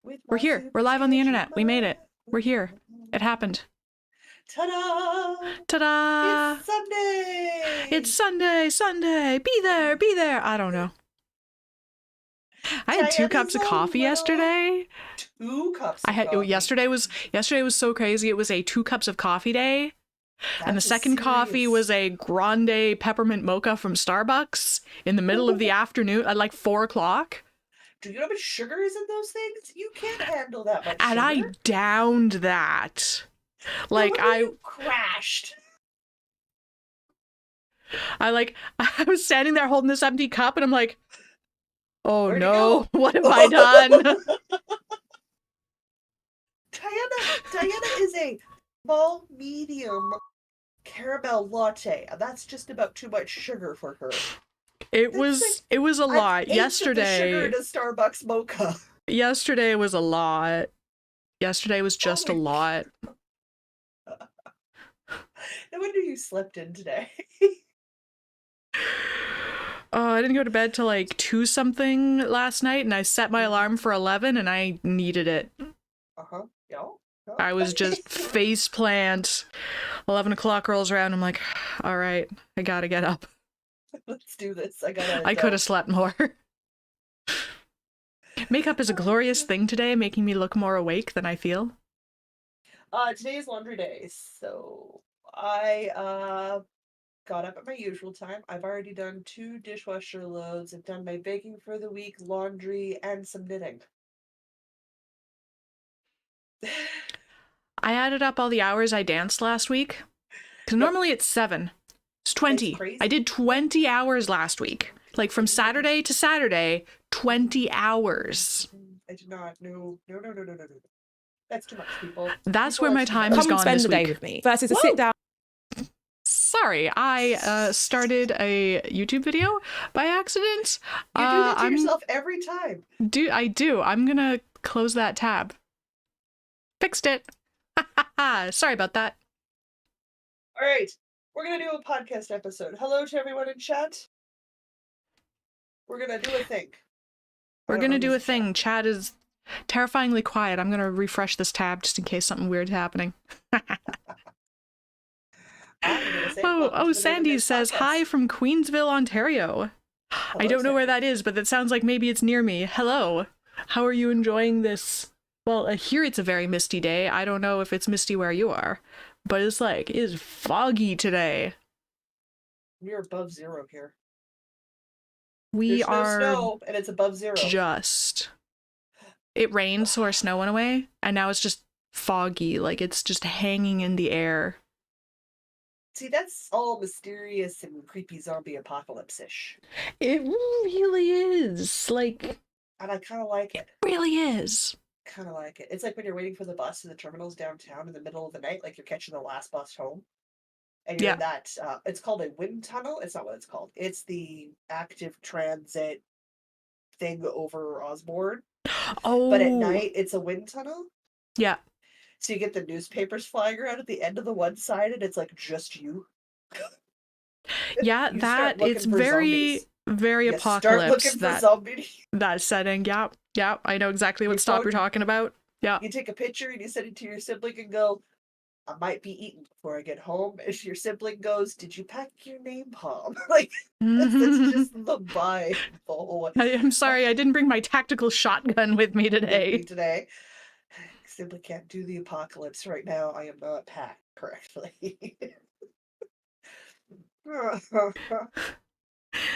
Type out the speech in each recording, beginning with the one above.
with We're my here. super We're live on the sketchy internet. We made it. We're here. It happened. Ta-da! Ta-da! It's Sunday! It's Sunday, Sunday. Be there, be there. I don't know. I had 2 cups of coffee yesterday. 2 cups of coffee. Yesterday was so crazy. It was a 2 cups of coffee day. And the second coffee was a grande peppermint mocha from Starbucks in the middle of the afternoon at like 4 o'clock. Do you know how much sugar is in those things? You can't handle that much and sugar. I downed that. Like you crashed. I was standing there holding this empty cup and I'm like, oh Where'd no, what have I done? Diana is a small, medium caramel latte, and that's just about too much sugar for her. It was a lot. Yesterday, sugar in a Starbucks mocha. Yesterday was a lot. Yesterday was just a lot. No wonder you slept in today. I didn't go to bed till like 2 something last night, and I set my alarm for 11, and I needed it. Yeah. I was just face plant. 11 o'clock rolls around. I'm like, all right, I gotta get up. Let's do this. I could have slept more. Makeup is a glorious thing today, making me look more awake than I feel. Today is laundry day, so I got up at my usual time. I've already done 2 dishwasher loads. I've done my baking for the week, laundry, and some knitting. I added up all the hours I danced last week. Because normally it's 7. It's 20. It's crazy. I did 20 hours last week. Like from Saturday to Saturday, 20 hours. I did not. No. That's too much, people. That's where my time has gone this week. Come spend the day with me. Versus a sit down. Sorry, I started a YouTube video by accident. You do that to yourself every time. I do. I'm gonna close that tab. Fixed it. Sorry about that. All right. We're going to do a podcast episode. Hello to everyone in chat. We're going to do a thing. We're going to do a thing. Chat is terrifyingly quiet. I'm going to refresh this tab just in case something weird's happening. Sandy says, hi from Queensville, Ontario. Hello, I don't know Sandy. where that is, but that sounds like maybe it's near me. Hello. How are you enjoying this? Well, here it's a very misty day. I don't know if it's misty where you are, but it's foggy today. We're above 0 here. There's no snow, and it's above 0. It rained, so our snow went away, and now it's just foggy, like it's just hanging in the air. See, that's all mysterious and creepy zombie apocalypse-ish. It really is. And I kind of like it. It really is. Kind of like it. It's like when you're waiting for the bus in the terminals downtown in the middle of the night, like you're catching the last bus home. And you're in that, it's called a wind tunnel. It's not what it's called. It's the active transit thing over Osborne. Oh. But at night, it's a wind tunnel. Yeah. So you get the newspapers flying around at the end of the one side, and it's like just you. Yeah, it's very, very apocalypse. That setting. Yeah, I know exactly what stop you're talking about. Yeah. You take a picture and you send it to your sibling and go, I might be eaten before I get home. If your sibling goes, did you pack your napalm? That's just the vibe. I'm sorry, I didn't bring my tactical shotgun with me today. I simply can't do the apocalypse right now. I am not packed correctly.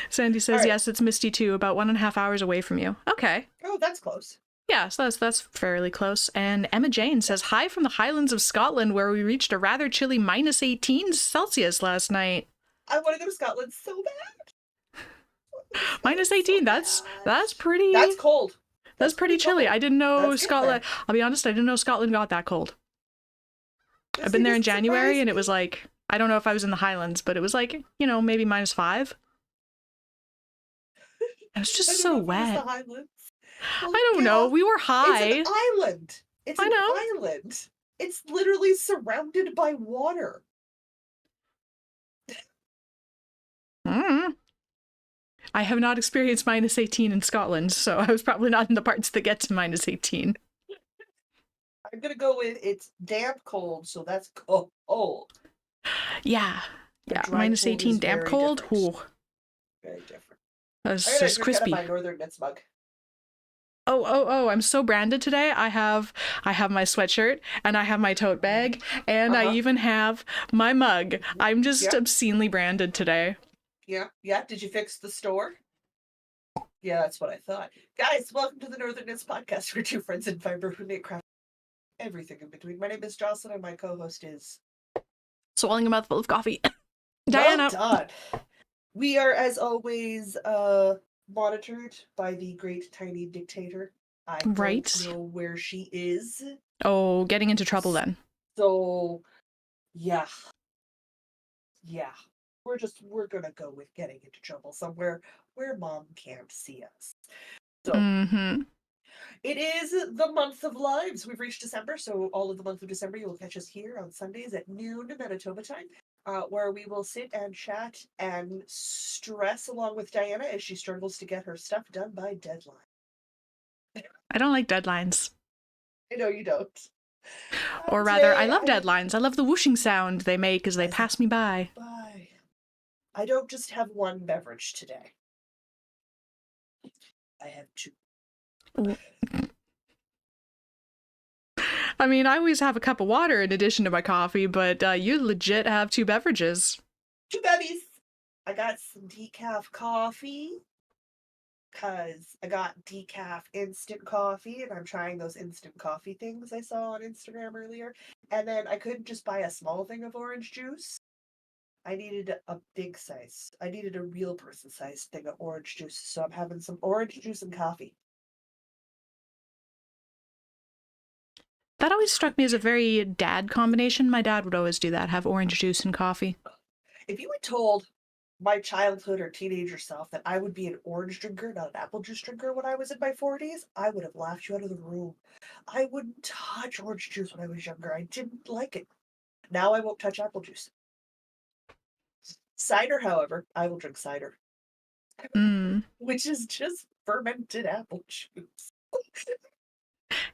Sandy says, yes, it's misty too, about 1.5 hours away from you. Okay. Oh, that's close. Yeah, so that's fairly close. And Emma Jane says, hi from the Highlands of Scotland, where we reached a rather chilly -18 Celsius last night. I want to go to Scotland so bad. -18, that's pretty... That's cold. That's pretty chilly. Cold. I didn't know Scotland... I'll be honest, I didn't know Scotland got that cold. I've been there in January, and it was like... I don't know if I was in the Highlands, but it was like, maybe -5. It was just so wet. Well, I don't know. We were high. It's an island. It's an island. It's literally surrounded by water. I have not experienced -18 in Scotland, so I was probably not in the parts that get to -18. I'm gonna go with it's damp cold, so that's cold. Yeah. Yeah. Dry cold -18 is damp very cold. different. Ooh, Very different. that's I'm gonna just drink out of crispy. my Northern Knits mug. Oh, I'm so branded today. I have my sweatshirt and I have my tote bag and I even have my mug. I'm just Yeah. obscenely branded today. Yeah. Did you fix the store? Yeah, that's what I thought. Guys, welcome to the Northern Knits podcast. We're two friends in fiber who knit craft everything in between. My name is Jocelyn and my co-host is Swallowing a mouthful of coffee. Diana. Well done. We are, as always, monitored by the great tiny dictator. I don't know where she is. Oh, getting into trouble then. So, yeah. We're gonna go with getting into trouble somewhere where mom can't see us. So, It is the month of lives. We've reached December, so all of the month of December you will catch us here on Sundays at noon Manitoba time, where we will sit and chat and stress along with Diana as she struggles to get her stuff done by deadline. I don't like deadlines. I know you don't. Or rather, I love deadlines. I love the whooshing sound they make as they pass me by. Bye. I don't just have one beverage today. I have two. I mean, I always have a cup of water in addition to my coffee, but you legit have two beverages. Two bevies. I got some decaf coffee because I got decaf instant coffee and I'm trying those instant coffee things I saw on Instagram earlier. And then I couldn't just buy a small thing of orange juice. I needed a big size. I needed a real person sized thing of orange juice. So I'm having some orange juice and coffee. That always struck me as a very dad combination. My dad would always do that, have orange juice and coffee. If you had told my childhood or teenager self that I would be an orange drinker, not an apple juice drinker when I was in my 40s, I would have laughed you out of the room. I wouldn't touch orange juice when I was younger. I didn't like it. Now I won't touch apple juice. Cider, however, I will drink cider. Which is just fermented apple juice.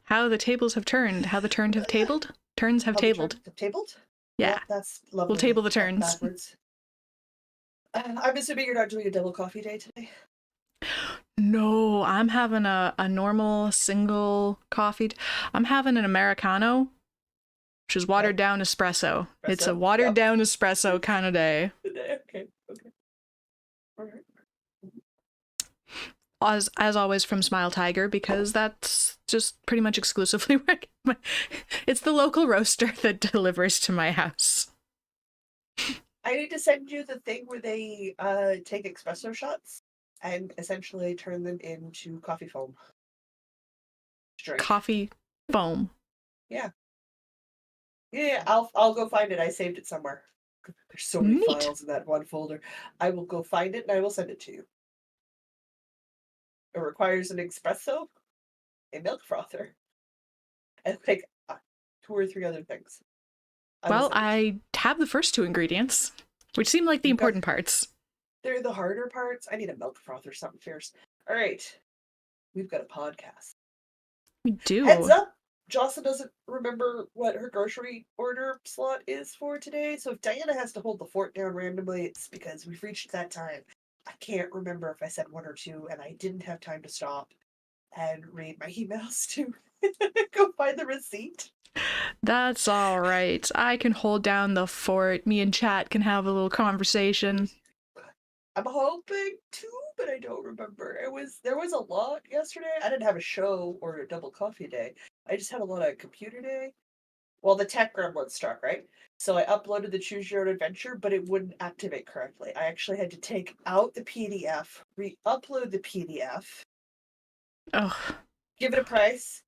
How the tables have turned. How the turns have tabled? Turns have tabled. Tabled? Yeah. That's lovely. We'll table the turns. Backwards. I'm assuming you're not doing a double coffee day today? No, I'm having a normal single coffee. I'm having an Americano, which is watered down espresso. It's a watered down espresso kind of day. Okay. All right. As always from Smile Tiger, because that's just pretty much exclusively where it's the local roaster that delivers to my house. I need to send you the thing where they take espresso shots and essentially turn them into coffee foam. Drink. Coffee foam. Yeah. I'll go find it. I saved it somewhere. There's so many files in that one folder. I will go find it and I will send it to you. It requires an espresso, a milk frother, and like 2 or 3 other things. I have the first 2 ingredients, which seem like the important parts. They're the harder parts. I need a milk frother, something fierce. All right. We've got a podcast. We do. Heads up. Jocelyn doesn't remember what her grocery order slot is for today. So if Diana has to hold the fort down randomly, it's because we've reached that time. I can't remember if I said 1 or 2, and I didn't have time to stop and read my emails to go find the receipt. That's all right. I can hold down the fort. Me and chat can have a little conversation. I'm hoping to, but I don't remember. There was a lot yesterday. I didn't have a show or a double coffee day. I just had a lot of computer day. Well, the tech gremlin struck, right? So I uploaded the Choose Your Own Adventure, but it wouldn't activate correctly. I actually had to take out the PDF, re-upload the PDF, give it a price,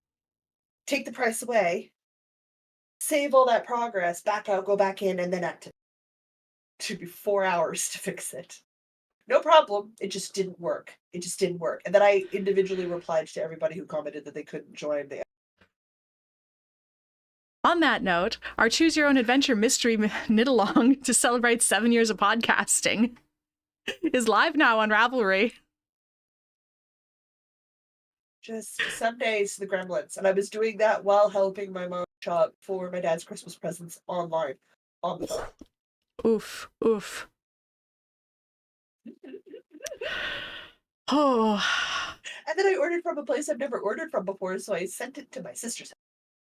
take the price away, save all that progress, back out, go back in, and then activate. It took me 4 hours to fix it. No problem. It just didn't work. And then I individually replied to everybody who commented that they couldn't join the. On that note, our Choose Your Own Adventure mystery knit along to celebrate 7 years of podcasting is live now on Ravelry. Just Sundays, the Gremlins. And I was doing that while helping my mom shop for my dad's Christmas presents online on the phone. Oof. Oof. Oh. And then I ordered from a place I've never ordered from before, so I sent it to my sister's.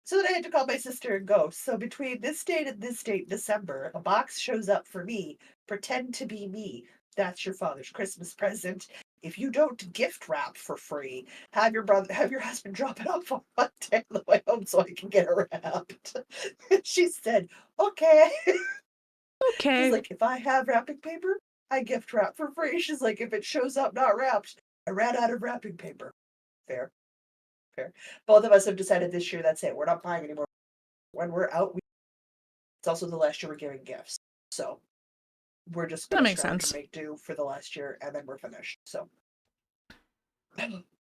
So then I had to call my sister and go. So between this date and this date in December, a box shows up for me. Pretend to be me. That's your father's Christmas present. If you don't gift wrap for free, have your husband drop it off on Monday on the way home so I can get it wrapped. She said, okay. Okay. She's like, if I have wrapping paper, I gift wrap for free. She's like, if it shows up not wrapped, I ran out of wrapping paper. Fair. Both of us have decided this year that's it. We're not buying anymore. When we're out, it's also the last year we're giving gifts. So we're just going to make do for the last year, and then we're finished. So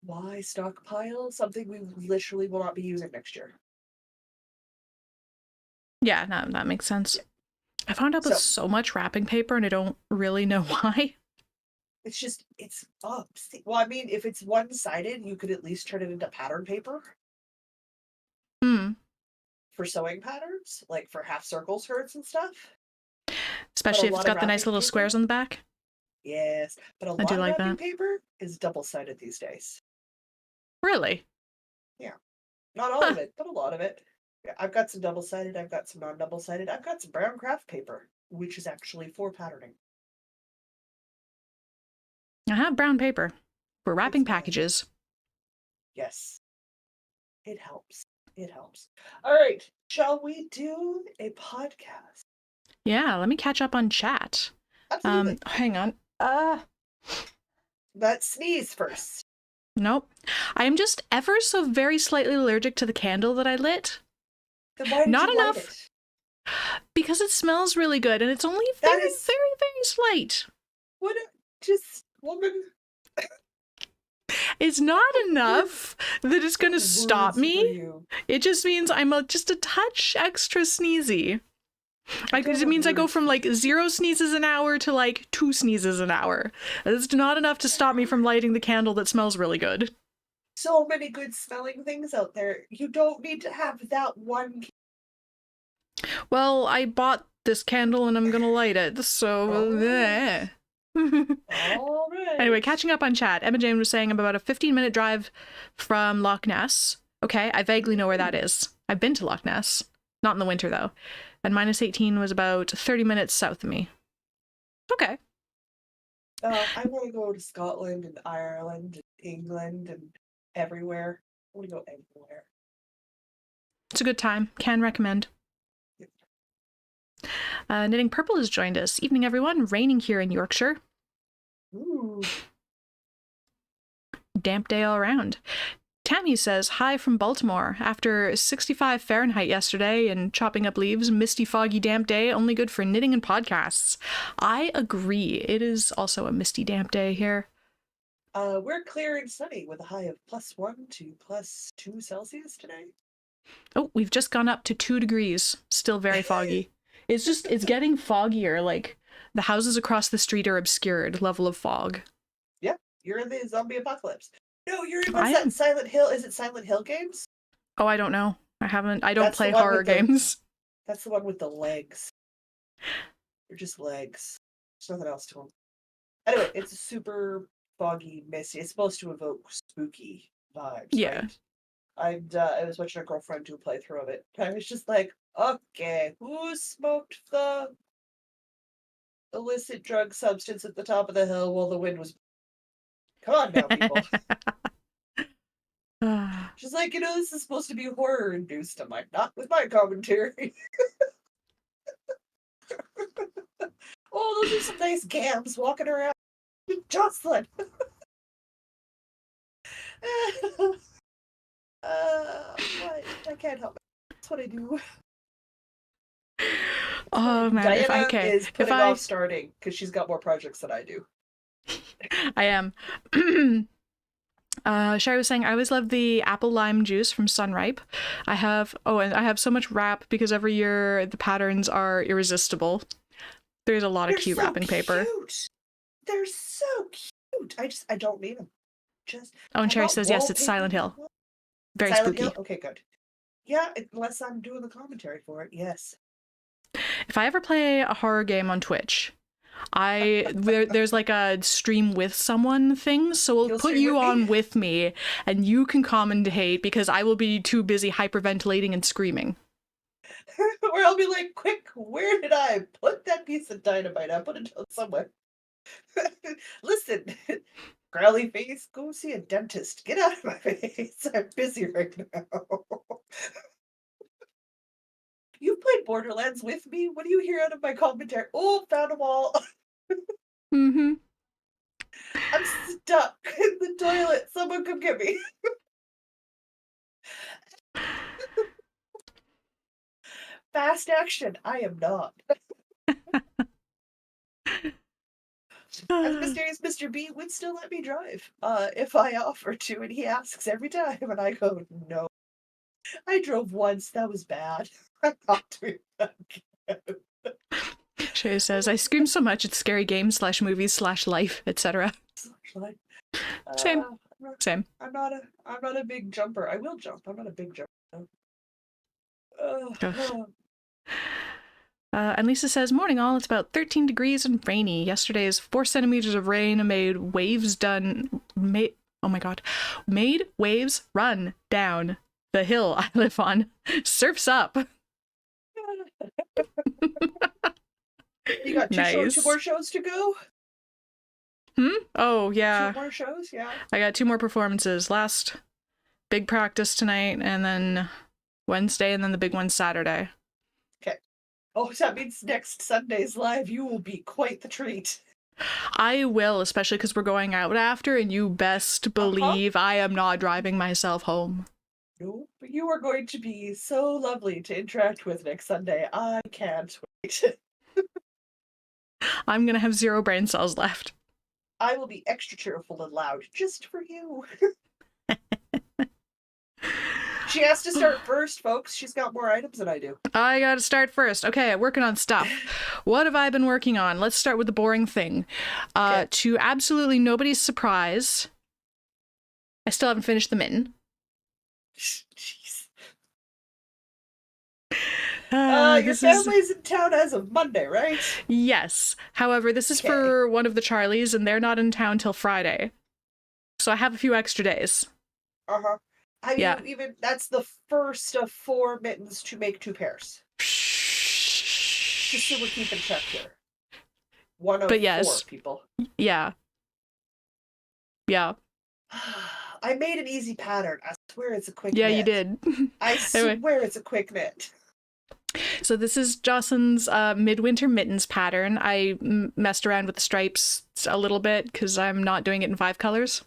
why stockpile something we literally will not be using next year? Yeah, no, that makes sense. Yeah. I found out there's so much wrapping paper, and I don't really know why. It's just, it's up. Well, I mean, if it's one-sided, you could at least turn it into pattern paper. For sewing patterns, like for half circle skirts and stuff. Especially if it's got the nice little squares on the back. Yes, but a lot of wrapping paper is double-sided these days. Really? Yeah. Not all of it, but a lot of it. Yeah, I've got some double-sided, I've got some non-double-sided, I've got some brown craft paper, which is actually for patterning. I have brown paper for wrapping packages. Yes. It helps. It helps. All right. Shall we do a podcast? Yeah, let me catch up on chat. Absolutely. Hang on. Let's sneeze first. Nope. I am just ever so very slightly allergic to the candle that I lit. Then why did Not you enough. Light it? Because it smells really good, and it's only very, very, very slight. What just woman? It's not enough that it's going to stop me. It just means I'm just a touch extra sneezy. It means I go from like 0 sneezes an hour to like 2 sneezes an hour. It's not enough to stop me from lighting the candle that smells really good. So many good smelling things out there. You don't need to have that one. Well, I bought this candle and I'm going to light it. So, All right. Anyway, catching up on chat. Emma Jane was saying I'm about a 15-minute drive from Loch Ness. Okay, I vaguely know where that is. I've been to Loch Ness. Not in the winter, though. And -18 was about 30 minutes south of me. Okay. I want to go to Scotland and Ireland and England and everywhere. I want to go everywhere. It's a good time. Can recommend. Knitting Purple has joined us. Evening, everyone. Raining here in Yorkshire. Ooh. Damp day all around. Tammy says, hi from Baltimore. After 65 Fahrenheit yesterday and chopping up leaves, misty, foggy, damp day, only good for knitting and podcasts. I agree. It is also a misty, damp day here. We're clear and sunny with a high of +1 to +2 Celsius today. Oh, we've just gone up to 2 degrees. Still very foggy. It's getting foggier. Like, the houses across the street are obscured level of fog. Yeah, you're in the zombie apocalypse. No, you're in that Silent Hill. Is it Silent Hill games? Oh, I don't know. I don't play horror games. That's the one with the legs. They're just legs. There's nothing else to them. Anyway, it's a super foggy, misty. It's supposed to evoke spooky vibes. Yeah. Right? I was watching a girlfriend do a playthrough of it. I was just like, okay, who smoked the illicit drug substance at the top of the hill while the wind was... Come on now, people. She's like, this is supposed to be horror-induced. I'm like, not with my commentary. Oh, those are some nice gams walking around. Jocelyn. What? I can't help it. That's what I do. Oh man, Diana is putting off starting because she's got more projects than I do. I am. Sherry was saying, I always love the apple lime juice from Sunripe. And I have so much wrap because every year the patterns are irresistible. There's a lot of cute wrapping paper. They're so cute. I don't need them. Just Oh, and I'm Cherry not says yes, it's wallpapering Silent the Hill. wall. Very Silent spooky. Hill? Okay, good. Yeah, unless I'm doing the commentary for it, yes. If I ever play a horror game on Twitch, there's like a stream with someone thing, so we'll You'll put stream you with me? on with me, and you can commentate because I will be too busy hyperventilating and screaming. Or I'll be like, quick, where did I put that piece of dynamite? I put it down somewhere. Listen, growly face, go see a dentist. Get out of my face. I'm busy right now. You played Borderlands with me? What do you hear out of my commentary? Oh, found a wall. Mm-hmm. I'm stuck in the toilet. Someone come get me. Fast action. I am not. As mysterious Mr. B would still let me drive, if I offer to, and he asks every time, and I go, no. I drove once. That was bad. I'm not doing that again. Shay says, I scream so much it's scary games / movies / life, etc. Same. Same. I'm not a big jumper. I will jump. I'm not a big jumper. And Lisa says, morning all, it's about 13 degrees and rainy. Yesterday's 4 centimeters of rain made waves run down the hill I live on. Surf's up. You got Nice. two more shows to go? Oh, yeah. 2 more shows? Yeah. I got 2 more performances. Last big practice tonight, and then Wednesday, and then the big one Saturday. Okay. Oh, that means next Sunday's live, you will be quite the treat. I will, especially because we're going out after, and you best believe I am not driving myself home. No, but you are going to be so lovely to interact with next Sunday. I can't wait. I'm gonna have 0 brain cells left. I will be extra cheerful and loud just for you. She has to start first, folks. She's got more items than I do. I gotta start first. Okay, working on stuff. What have I been working on? Let's start with the boring thing. Okay. To absolutely nobody's surprise, I still haven't finished the mitten. Jeez. Your family's in town as of Monday, right? Yes. However, this is for one of the Charlies, and they're not in town till Friday. So I have a few extra days. Uh-huh. That's the first of 4 mittens to make 2 pairs. Just so we're keeping track here. 1 of 4 people. Yeah. Yeah. I made an easy pattern. I swear it's a quick knit. Yeah, you did. I swear it's a quick knit. So this is Jocelyn's midwinter mittens pattern. I messed around with the stripes a little bit because I'm not doing it in 5 colors.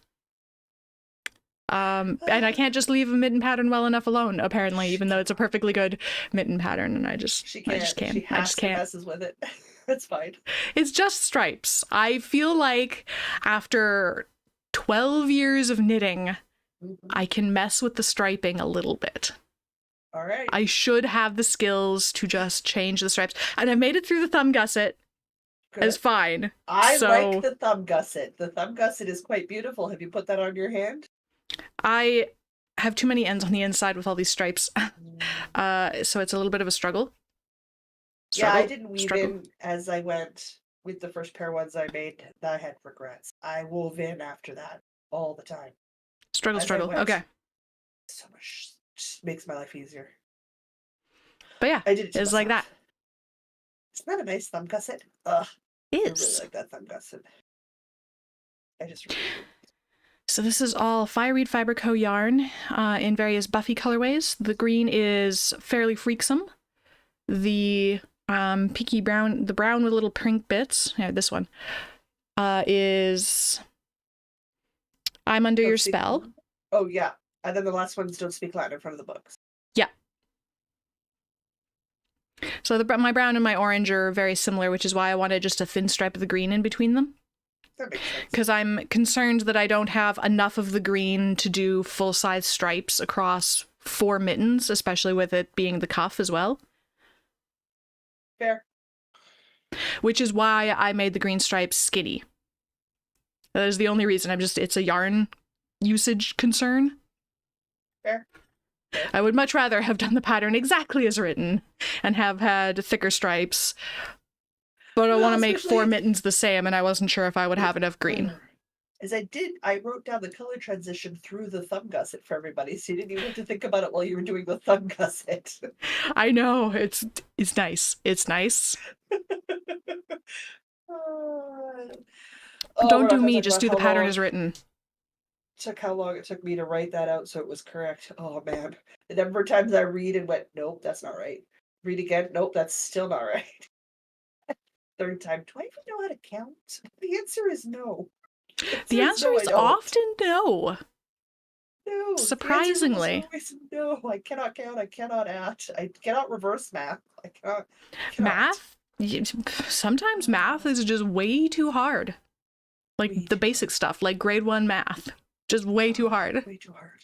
And I can't just leave a mitten pattern well enough alone, apparently, even though it's a perfectly good mitten pattern, and I just can't. She messes with it. That's fine. It's just stripes. I feel like after 12 years of knitting, I can mess with the striping a little bit. All right. I should have the skills to just change the stripes. And I made it through the thumb gusset. Good. It's fine. I like the thumb gusset. The thumb gusset is quite beautiful. Have you put that on your hand? I have too many ends on the inside with all these stripes. So it's a little bit of a struggle. I didn't weave in as I went with the first pair ones I made. I had regrets. I wove in after that all the time. Struggle. Okay. So much just makes my life easier. But yeah, I did it it's like that. Isn't that a nice thumb gusset? Ugh. It is. I really like that thumb gusset. I just really do. So this is all Fire Reed Fiber Co. yarn in various Buffy colorways. The green is Fairly Freaksome. The peaky brown, the brown with little pink bits, this one, is I'm Under Your Spell. Oh, yeah. And then the last one's Don't Speak Latin in front of the books. Yeah. So my brown and my orange are very similar, which is why I wanted just a thin stripe of the green in between them. That makes sense. Because I'm concerned that I don't have enough of the green to do full-size stripes across 4 mittens, especially with it being the cuff as well. Fair. Which is why I made the green stripes skinny. That is the only reason. It's a yarn usage concern. Fair. I would much rather have done the pattern exactly as written and have had thicker stripes. But I want to make 4 mittens the same, and I wasn't sure if I would have enough green. As I wrote down the color transition through the thumb gusset for everybody, so you didn't even have to think about it while you were doing the thumb gusset. I know, it's nice. It's nice. Don't do me, just do the pattern as written. How long it took me to write that out so it was correct. Oh man. The number of times I read and went, nope, that's not right. Read again, nope, that's still not right. Third time, do I even know how to count? The answer is no. The answer is often no. No. Surprisingly. No, I cannot count, I cannot add, I cannot reverse math. I cannot. Math? Sometimes math is just way too hard. Like the basic stuff, like grade 1 math. Just way too hard. Way too hard.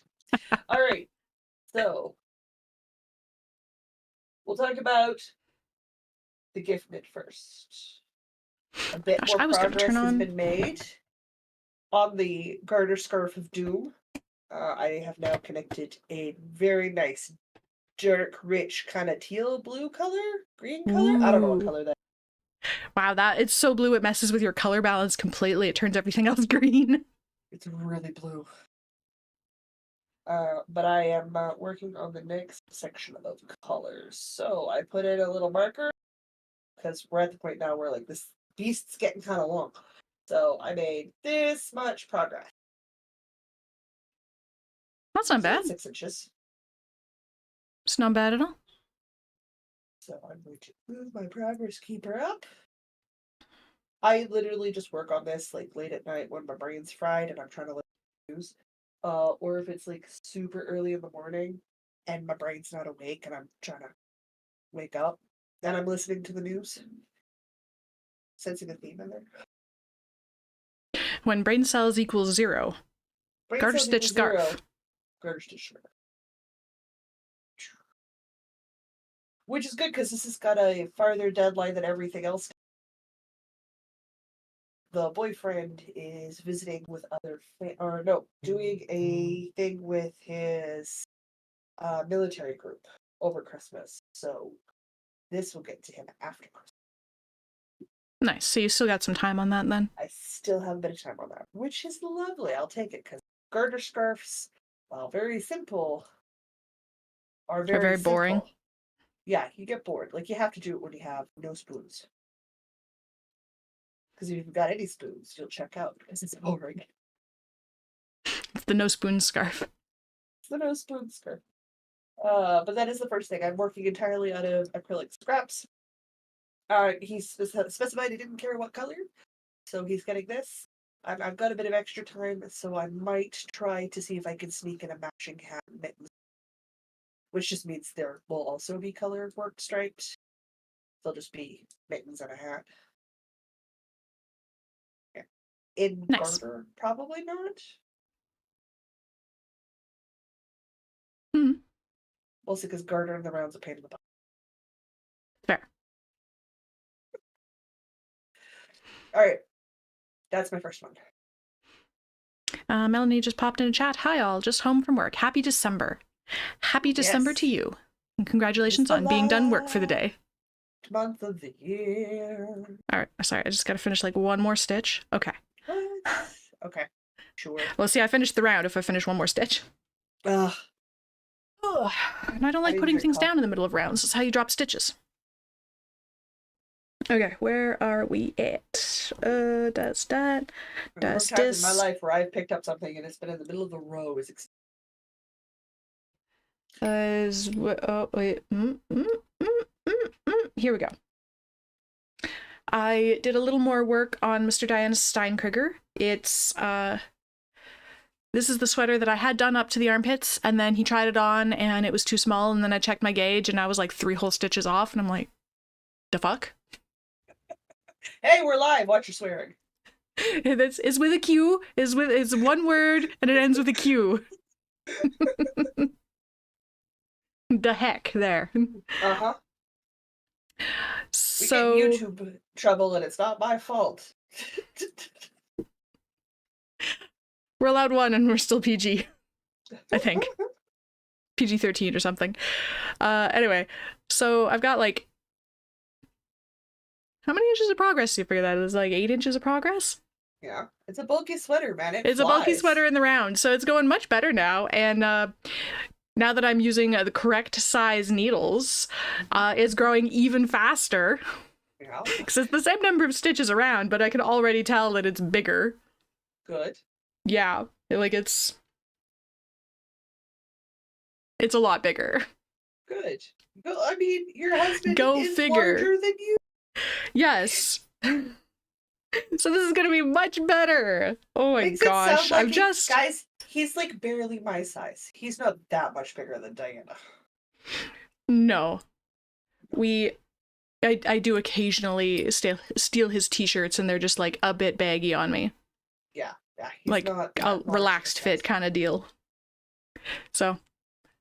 All right. So we'll talk about the gift knit first. A bit more progress has been made on the garter scarf of doom. I have now connected a very nice, dark, rich kind of teal blue color, green color. Ooh. I don't know what color that is. Wow, it's so blue it messes with your color balance completely. It turns everything else green. It's really blue. But I am working on the next section of colors. So I put in a little marker because we're at the point now where like this beast's getting kind of long. So I made this much progress. That's not bad. 6 inches. It's not bad at all. So I'm going to move my progress keeper up. I literally just work on this like late at night when my brain's fried and I'm trying to news. Or if it's like super early in the morning and my brain's not awake and I'm trying to wake up and I'm listening to the news. Sensing a theme in there. When brain cells equals 0. Garter stitch scarf. Garter stitch scarf. Which is good because this has got a farther deadline than everything else. The boyfriend is visiting with other doing a thing with his military group over Christmas. So this will get to him after Christmas. Nice. So you still got some time on that then? I still have a bit of time on that, which is lovely. I'll take it because garter scarves, while very simple, are very boring. Yeah, you get bored. Like you have to do it when you have no spoons. Because if you've got any spoons, you'll check out because it's boring. It's the no spoon scarf. It's the no spoon scarf. But that is the first thing. I'm working entirely out of acrylic scraps. He specified he didn't care what color, so he's getting this. I've got a bit of extra time, so I might try to see if I can sneak in a matching hat and mittens. Which just means there will also be color work striped. They'll just be mittens and a hat. In nice. garter, probably not. Mostly because garter in the round's a pain in the butt. Fair. Alright. That's my first one. Melanie just popped in a chat. Hi all, just home from work. Happy December. Happy December to you. And congratulations on being done work for the day. Month of the year. Alright, sorry, I just gotta finish like one more stitch. Okay. Okay, sure. Well, see, I finished the round if I finish one more stitch. Ugh. And I don't like putting things down in the middle of rounds. That's how you drop stitches. Okay, where are we at? Does that? Does this? In my life where I've picked up something and it's been in the middle of the row is. Oh wait. Here we go. I did a little more work on Mr. Diana Steinkrieger. It's this is the sweater that I had done up to the armpits, and then he tried it on and it was too small, and then I checked my gauge and I was like 3 whole stitches off, and I'm like, the fuck? Hey, we're live. Watch your swearing. It's with a Q. It's one word and it ends with a Q. The heck there. Uh-huh. So we get YouTube trouble and it's not my fault. We're allowed one and we're still PG, I think. PG-13 or something. Anyway, so I've got like, how many inches of progress do you figure that is? Like 8 inches of progress? Yeah, it's a bulky sweater, man. It's a bulky sweater in the round, so it's going much better now. And now that I'm using the correct size needles, it's growing even faster. Yeah. Because it's the same number of stitches around, but I can already tell that it's bigger. Good. Yeah, like it's a lot bigger. Good. I mean, your husband Go is figure. larger than you. Yes. So this is gonna be much better. Oh my gosh. Like guys, he's like barely my size. He's not that much bigger than Diana. No. I do occasionally steal his t-shirts and they're just like a bit baggy on me. Yeah. He's like not a relaxed fit kind of deal. So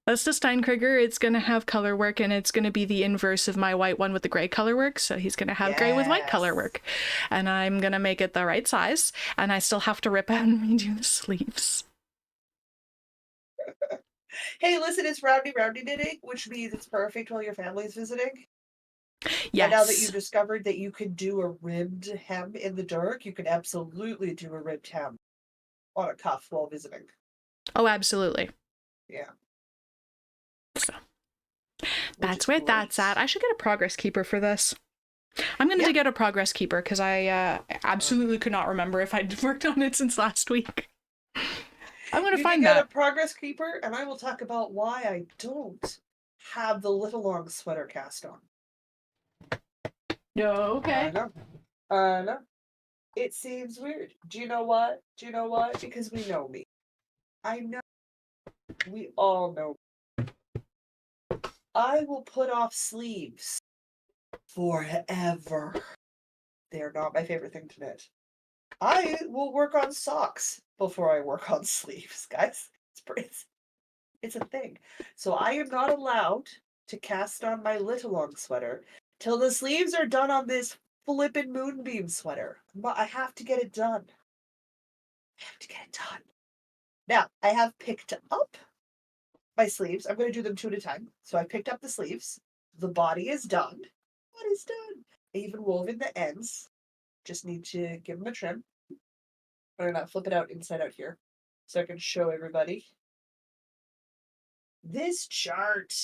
that's the Steinkrieger. It's going to have color work, and it's going to be the inverse of my white one with the gray color work. So he's going to have gray with white color work. And I'm going to make it the right size. And I still have to rip out and redo the sleeves. Hey, listen, it's roundy knitting, which means it's perfect while your family's visiting. Yes. And now that you've discovered that you can do a ribbed hem in the dark, you can absolutely do a ribbed hem on a cuff while visiting. Oh, absolutely. Yeah. So that's where that's at. I should get a progress keeper for this. I'm going to get a progress keeper because I absolutely could not remember if I'd worked on it since last week. I'm going to find that. You get a progress keeper, and I will talk about why I don't have the little long sweater cast on. No, okay. No. It seems weird. Do you know what? Because we know me. I know. We all know. I will put off sleeves forever. They're not my favorite thing to knit. I will work on socks before I work on sleeves, guys. It's a thing. So I am not allowed to cast on my little long sweater till the sleeves are done on this flippin' moonbeam sweater. I have to get it done. Now, I have picked up my sleeves. I'm going to do them 2 at a time. So I picked up the sleeves. The body is done. What is done? I even woven the ends. Just need to give them a trim. I'm going to flip it out inside out here so I can show everybody. This chart.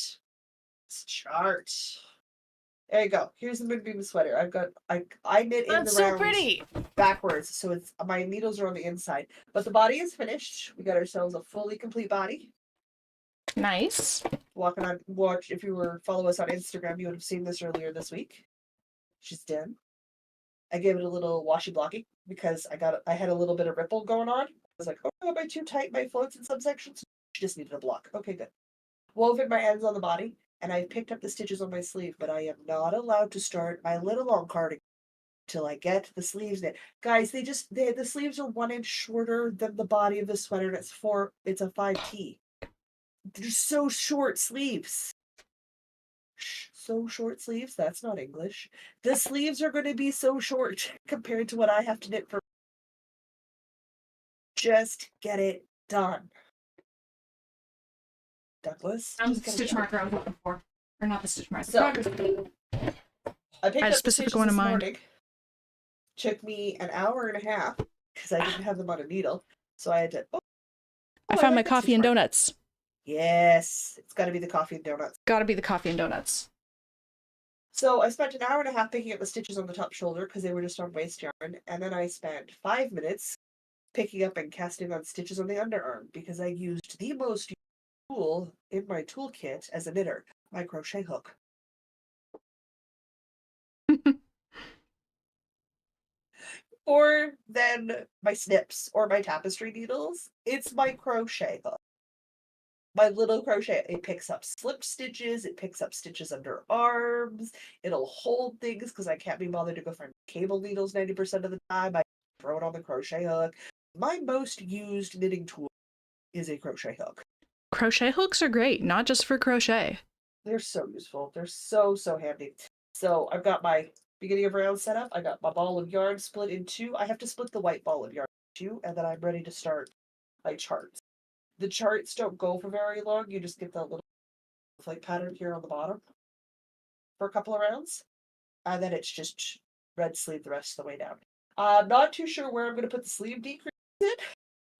There you go. Here's the moonbeam sweater. I knit in the round pretty. Backwards, so it's my needles are on the inside. But the body is finished. We got ourselves a fully complete body. Nice. If you follow us on Instagram, you would have seen this earlier this week. She's done. I gave it a little washy blocky because I had a little bit of ripple going on. I was like, oh, am I too tight? My floats in some sections. She just needed a block. Okay, good. Woven my ends on the body, and I picked up the stitches on my sleeve, but I am not allowed to start my little long cardigan till I get the sleeves knit. Guys, the sleeves are 1 inch shorter than the body of the sweater, and it's a 5T. They're so short sleeves. So short sleeves? That's not English. The sleeves are going to be so short compared to what I have to knit for. Just get it done. Douglas? Stitch marker I was looking for. Or not the stitch marker. So, I picked up the stitches this morning. Took me an hour and a half because I didn't have them on a needle. So I had to... I found my coffee and donuts. Yes. It's got to be the coffee and donuts. Gotta be the coffee and donuts. So I spent an hour and a half picking up the stitches on the top shoulder because they were just on waist yarn. And then I spent 5 minutes picking up and casting on stitches on the underarm because I used the most tool in my toolkit as a knitter, my crochet hook. Or then my snips or my tapestry needles. It's my crochet hook. My little crochet. It picks up slipped stitches. It picks up stitches under arms. It'll hold things because I can't be bothered to go find cable needles 90% of the time. I throw it on the crochet hook. My most used knitting tool is a crochet hook. Crochet hooks are great, not just for crochet. They're so useful. They're so handy. So I've got my beginning of round set up. I got my ball of yarn split in 2. I have to split the white ball of yarn in 2, and then I'm ready to start my charts. The charts don't go for very long. You just get the little flake pattern here on the bottom for a couple of rounds. And then it's just red sleeve the rest of the way down. I'm not too sure where I'm going to put the sleeve decrease in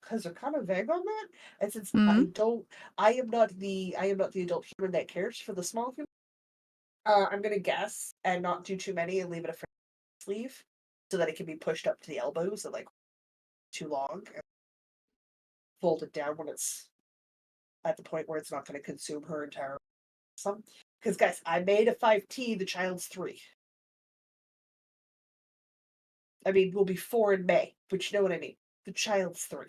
because they're kind of vague on that. And since I am not the adult human that cares for the small human. I'm going to guess and not do too many and leave it a free sleeve so that it can be pushed up to the elbows and like too long and fold it down when it's at the point where it's not going to consume her entire some. Because guys, I made a 5T, the child's 3. I mean, we'll be 4 in May, but you know what I mean. The child's 3.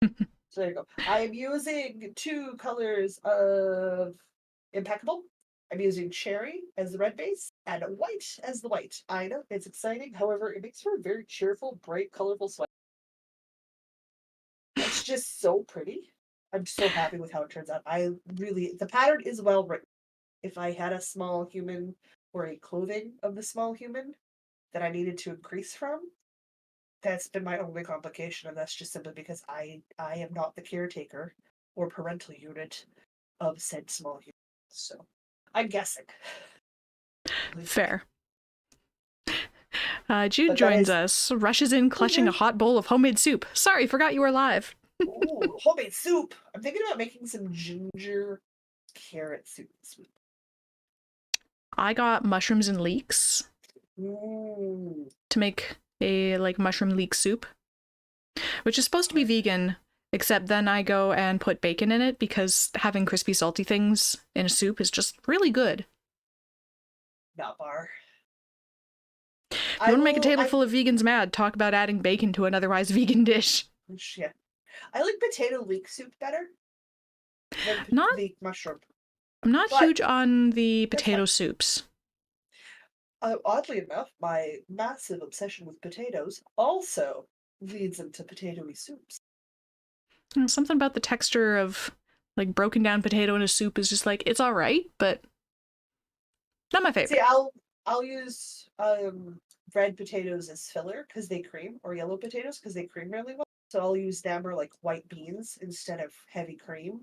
So there you go. I am using 2 colors of Impeccable. I'm using cherry as the red base and white as the white. I know, it's exciting. However, it makes for a very cheerful, bright, colorful sweater. It's just so pretty. I'm so happy with how it turns out. The pattern is well written. If I had a small human or a clothing of the small human that I needed to increase from, that's been my only complication, and that's just simply because I am not the caretaker or parental unit of said small human. So I'm guessing. Fair. Jude joins us, rushes in clutching a hot bowl of homemade soup. Sorry, forgot you were live. Ooh, homemade soup. I'm thinking about making some ginger carrot soup. I got mushrooms and leeks to make a mushroom leek soup, which is supposed to be vegan, except then I go and put bacon in it because having crispy salty things in a soup is just really good. Not bar. If you want to make a table full of vegans mad, talk about adding bacon to an otherwise vegan dish. Yeah. I like potato leek soup better than leek mushroom. I'm not huge on the potato soups. Oddly enough, my massive obsession with potatoes also leads into potatoey soups. Something about the texture of broken down potato in a soup is just it's all right, but not my favorite. See, I'll use red potatoes as filler because they cream, or yellow potatoes because they cream really well. So I'll use them or white beans instead of heavy cream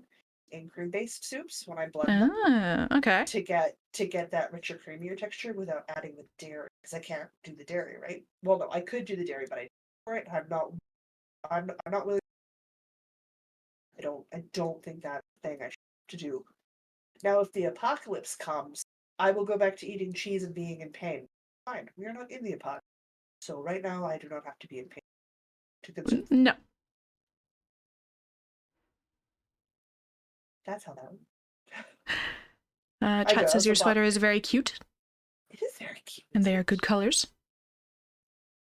in cream-based soups when I blend them. Okay. To get that richer, creamier texture without adding the dairy, because I can't do the dairy, right? Well, no, I could do the dairy, but I'm not willing. I don't think that's a thing I should do. Now, if the apocalypse comes, I will go back to eating cheese and being in pain. Fine, we are not in the apocalypse, so right now I do not have to be in pain to consume. No. That's how that went. Chat says your sweater is very cute. It is very cute. And they are good colors.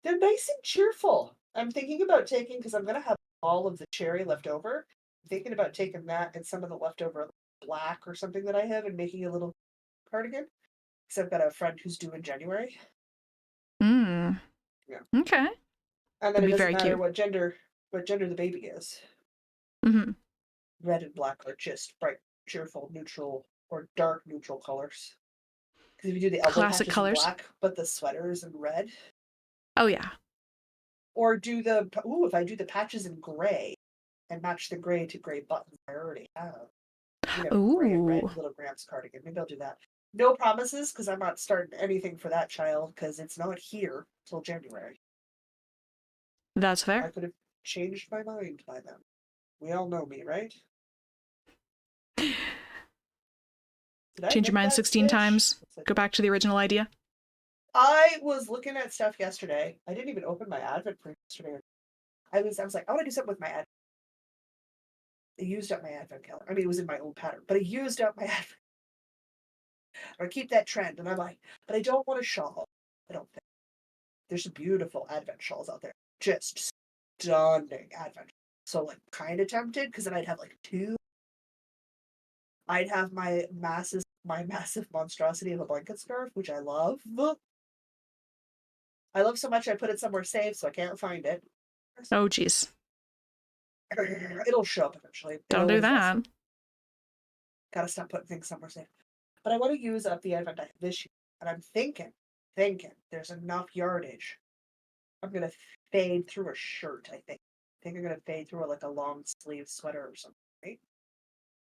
They're nice and cheerful. I'm thinking about taking, because I'm going to have all of the cherry left over, I'm thinking about taking that and some of the leftover black or something that I have and making a little cardigan. Because I've got a friend who's due in January. Yeah. Okay. And then it doesn't matter what gender the baby is. Mm-hmm. Red and black are just bright, cheerful, neutral, or dark neutral colors. Because if you do the elbow classic patches colors in black, but the sweater is in red. Oh yeah. Or if I do the patches in gray and match the gray to gray buttons I already have. Gray and red little Gramps cardigan. Maybe I'll do that. No promises, because I'm not starting anything for that child, because it's not here till January. That's fair. I could have changed my mind by then. We all know me, right? Change your mind 16 times. Go back to the original idea. I was looking at stuff yesterday. I didn't even open my Advent for yesterday. I was like, I want to do something with my Advent. I used up my Advent calendar. I mean, it was in my old pattern, but I used up my Advent. Or keep that trend. And I'm like, but I don't want a shawl. I don't think. There's some beautiful Advent shawls out there. Just stunning Advent. So kind of tempted, because then I'd have 2. I'd have my massive monstrosity of a blanket scarf, which I love. I love so much I put it somewhere safe, so I can't find it. Oh, jeez. It'll show up eventually. Don't do that. Gotta stop putting things somewhere safe. But I want to use up the Advent I have this year, and I'm thinking there's enough yardage. I'm gonna fade through a shirt, I think, think I'm gonna fade through like a long sleeve sweater or something, right?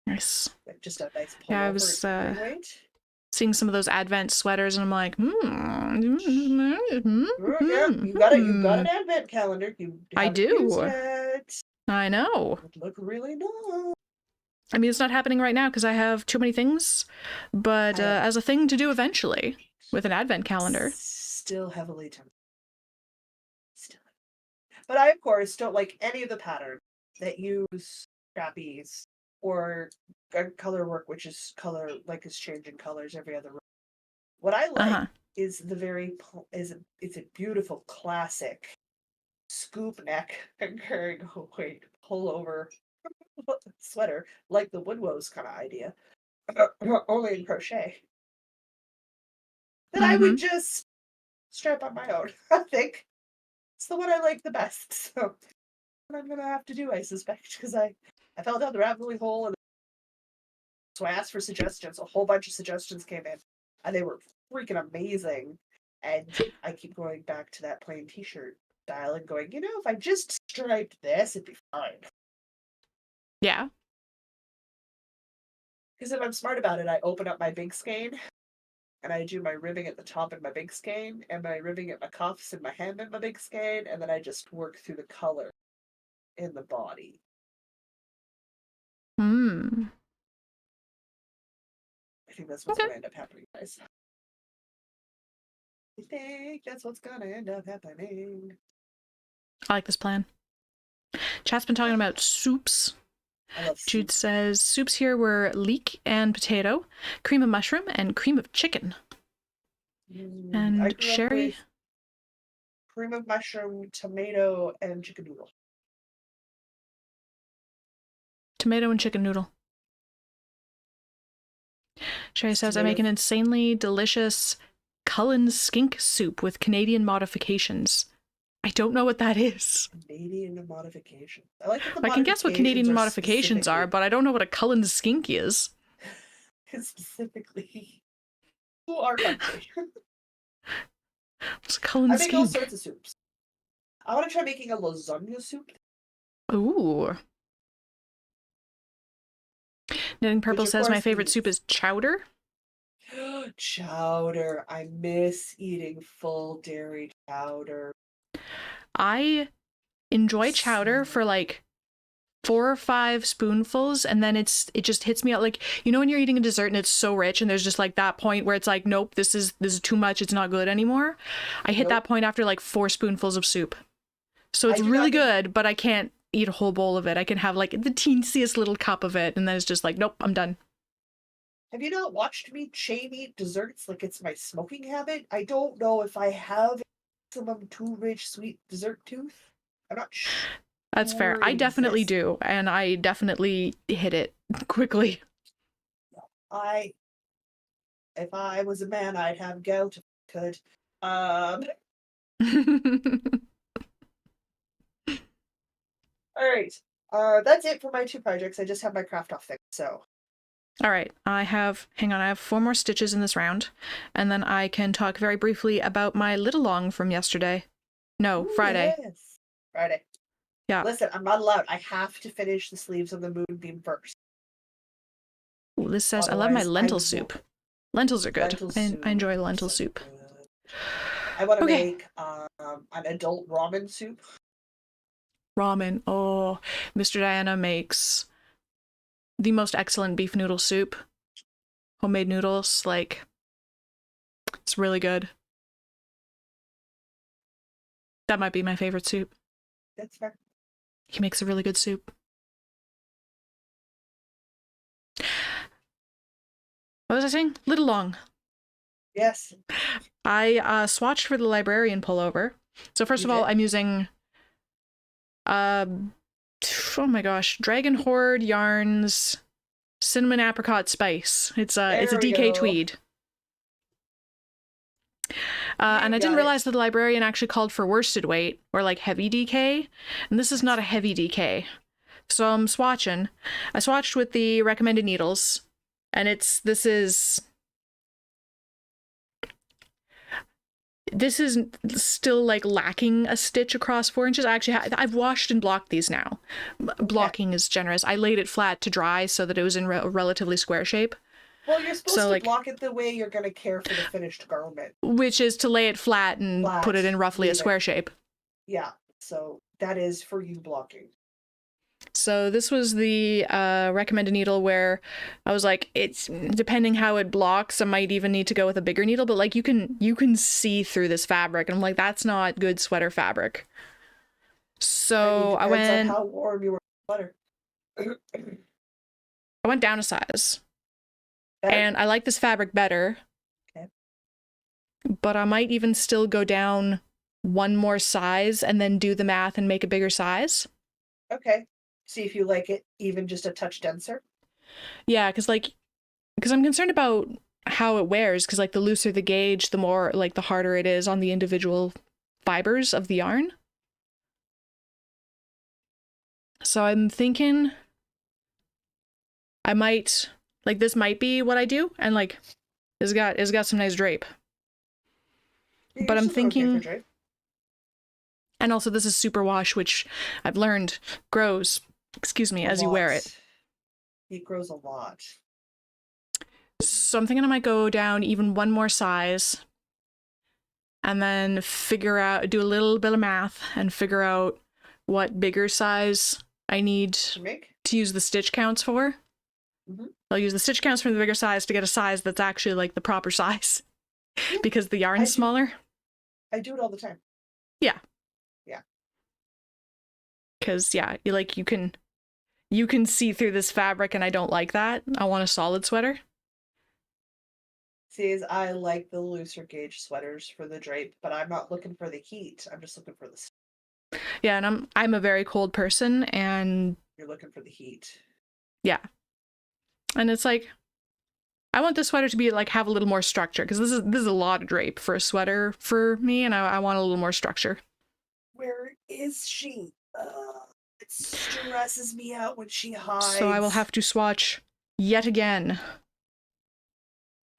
Nice. Like just a nice Yeah, I pullover was and weight. seeing some of those Advent sweaters, and I'm like, Yeah, you got an advent calendar. You I haven't used do. it. I know. It would look really nice. I mean, it's not happening right now because I have too many things, but as a thing to do eventually with an Advent calendar. Still heavily tempted. Still. But I, of course, don't like any of the patterns that use trapeze or color work, which is color, like is changing colors every other row. What I like is the it's a beautiful classic scoop neck carrying a weight pullover sweater, like the Woodwose kind of idea, only in crochet. That I would just strap on my own. I think it's the one I like the best. So what I'm gonna have to do, I suspect, because I fell down the rabbit hole, and so I asked for suggestions. A whole bunch of suggestions came in, and they were freaking amazing. And I keep going back to that plain T-shirt style and going, if I just striped this, it'd be fine. Yeah. Because if I'm smart about it, I open up my big skein, and I do my ribbing at the top in my big skein, and my ribbing at my cuffs and my hem in my big skein, and then I just work through the color in the body. I think that's what's going to end up happening, guys. I think that's what's going to end up happening. I like this plan. Chat's been talking about soups. I love Jude says soups here were leek and potato, cream of mushroom, and cream of chicken. And Sherry, cream of mushroom, tomato, and chicken noodle. Tomato and chicken noodle. Sherry says I make an insanely delicious Cullen skink soup with Canadian modifications. I don't know what that is. Canadian modifications. I like that I can guess what Canadian modifications are, but I don't know what a Cullen skink is. Specifically, who are country? What's a Cullen skink? I make all sorts of soups. I want to try making a lasagna soup. Ooh. Knitting Purple says my favorite soup is chowder. Chowder. I miss eating full dairy chowder. I enjoy chowder for like 4 or 5 spoonfuls, and then it just hits me out like, when you're eating a dessert and it's so rich and there's just like that point where it's like, nope, this is too much, it's not good anymore. I hit that point after like 4 spoonfuls of soup. So it's really good, but I can't eat a whole bowl of it. I can have like the teensiest little cup of it, and then it's just like, nope, I'm done. Have you not watched me chain eat desserts like it's my smoking habit? I don't know if I have maximum too rich sweet dessert tooth. I'm not sure. That's fair. I definitely do, and I definitely hit it quickly. If I was a man, I'd have gout if I could. All right. That's it for my 2 projects. I just have my craft off thing, so. All right. I have 4 more stitches in this round, and then I can talk very briefly about my little long from yesterday. No, Friday. Yes. Friday. Yeah. Listen, I'm not allowed. I have to finish the sleeves of the moonbeam first. Ooh, this says, otherwise, I love my lentil soup. Lentils are good. I enjoy lentil soup. I want to make an adult ramen soup. Ramen. Oh, Mr. Diana makes the most excellent beef noodle soup. Homemade noodles, like, it's really good. That might be my favorite soup. That's fair. He makes a really good soup. What was I saying? Little long. Yes. I swatched for the librarian pullover. So first of all, I'm using oh my gosh, Dragon Horde Yarns Cinnamon Apricot Spice. It's a DK tweed. And I didn't realize that the librarian actually called for worsted weight, or like heavy DK, and this is not a heavy DK. So I'm swatching. I swatched with the recommended needles, and this is This is still like lacking a stitch across 4 inches. I actually I've washed and blocked these now. Blocking is generous. I laid it flat to dry so that it was in a relatively square shape. Well, you're supposed to block it the way you're going to care for the finished garment. Which is to lay it flat and put it in roughly a square shape. Yeah, so that is for you blocking. So this was the recommended needle where I was like, it's depending how it blocks, I might even need to go with a bigger needle, but like you can see through this fabric, and I'm like, that's not good sweater fabric. So I went on how warm you were sweater. I went down a size. Better? And I like this fabric better. Okay. But I might even still go down one more size and then do the math and make a bigger size. Okay. See if you like it even just a touch denser. Yeah, because I'm concerned about how it wears, because like the looser the gauge, the more like the harder it is on the individual fibers of the yarn. So I'm thinking I might, like, this might be what I do, and like it's got some nice drape. Yeah, but I'm thinking okay, and also this is superwash, which I've learned grows, as you wear it. It grows a lot. So I'm thinking I might go down even one more size and then do a little bit of math and figure out what bigger size I need to use the stitch counts for. Mm-hmm. I'll use the stitch counts from the bigger size to get a size that's actually like the proper size because the yarn's smaller. I do it all the time. Yeah. Yeah. Because you can see through this fabric, and I don't like that. I want a solid sweater. See, I like the looser gauge sweaters for the drape, but I'm not looking for the heat. I'm just looking for the... Yeah, and I'm a very cold person, and... You're looking for the heat. Yeah. And it's like, I want this sweater to be like, have a little more structure, because this is a lot of drape for a sweater for me, and I want a little more structure. Where is she? It stresses me out when she hides. So I will have to swatch yet again.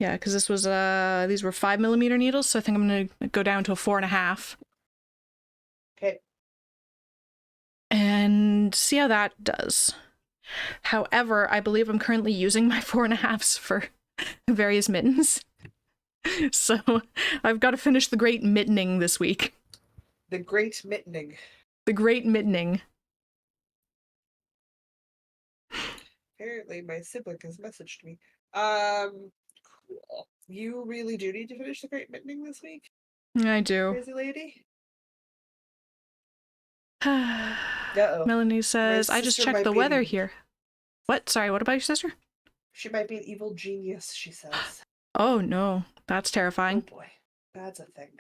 Yeah, because this was these were 5mm needles, so I think I'm gonna go down to a 4.5. Okay. And see how that does. However, I believe I'm currently using my 4.5s for various mittens. So I've got to finish the great mittening this week. The great mittening. The great mittening. Apparently my sibling has messaged me. Cool. You really do need to finish the great mittening this week? I do. Crazy lady? Melanie says, I just checked the weather here. What? Sorry, what about your sister? She might be an evil genius, she says. Oh no, that's terrifying. Oh boy, that's a thing.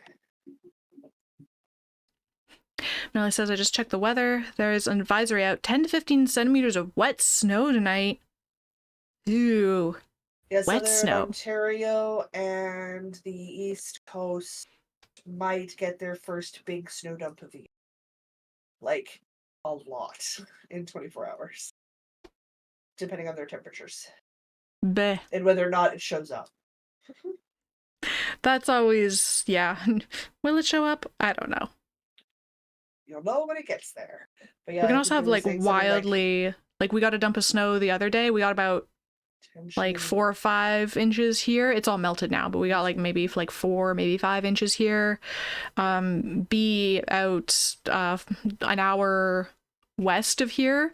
Melanie says, I just checked the weather. There's an advisory out, 10 to 15 centimeters of wet snow tonight. Ooh. Yeah, wet snow. Ontario and the East Coast might get their first big snow dump of the year. Like, a lot in 24 hours. Depending on their temperatures. Bleh. And whether or not it shows up. That's always, yeah. Will it show up? I don't know. You'll know when it gets there. But yeah, we can also have like wildly, like we got a dump of snow the other day. We got about like 4 or 5 inches here. It's all melted now, but we got like maybe like 4, maybe 5 inches here. Be out an hour west of here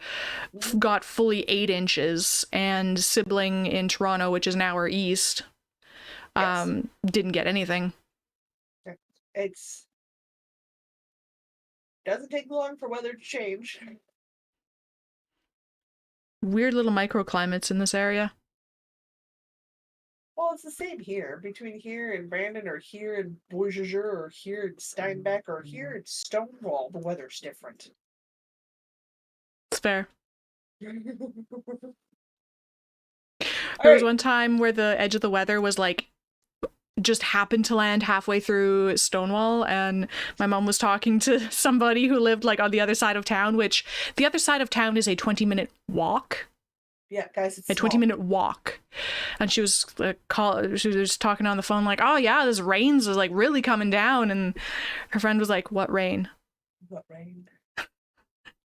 got fully 8 inches, and sibling in Toronto, which is an hour east, didn't get anything. It's doesn't take long for weather to change. Weird little microclimates in this area. Well, it's the same here. Between here and Brandon, or here in Beausejour, or here in Steinbeck, or here in Stonewall, the weather's different. It's fair. There was one time where the edge of the weather was like just happened to land halfway through Stonewall, and my mom was talking to somebody who lived like on the other side of town, which the other side of town is a 20-minute walk. Yeah, guys, it's a 20-minute walk. And she was she was talking on the phone like, oh yeah, this rain's like really coming down. And her friend was like, what rain? What rain?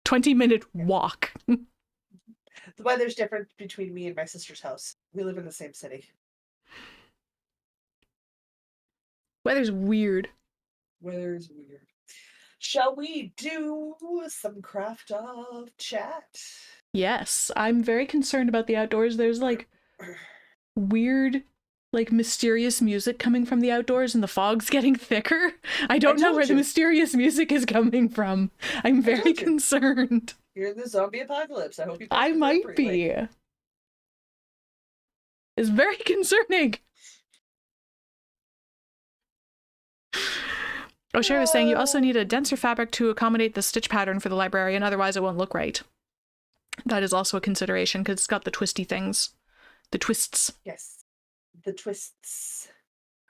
20-minute walk. The weather's different between me and my sister's house. We live in the same city. Weather's weird. Weather's weird. Shall we do some craft of chat? Yes, I'm very concerned about the outdoors. There's like weird, like mysterious music coming from the outdoors and the fog's getting thicker. I don't know where the mysterious music is coming from. I'm very concerned. You're in the zombie apocalypse. I hope you I might be. It's very concerning. Oh, Sherry was saying you also need a denser fabric to accommodate the stitch pattern for the librarian, otherwise it won't look right. That is also a consideration because it's got the twisty things. The twists. Yes. The twists.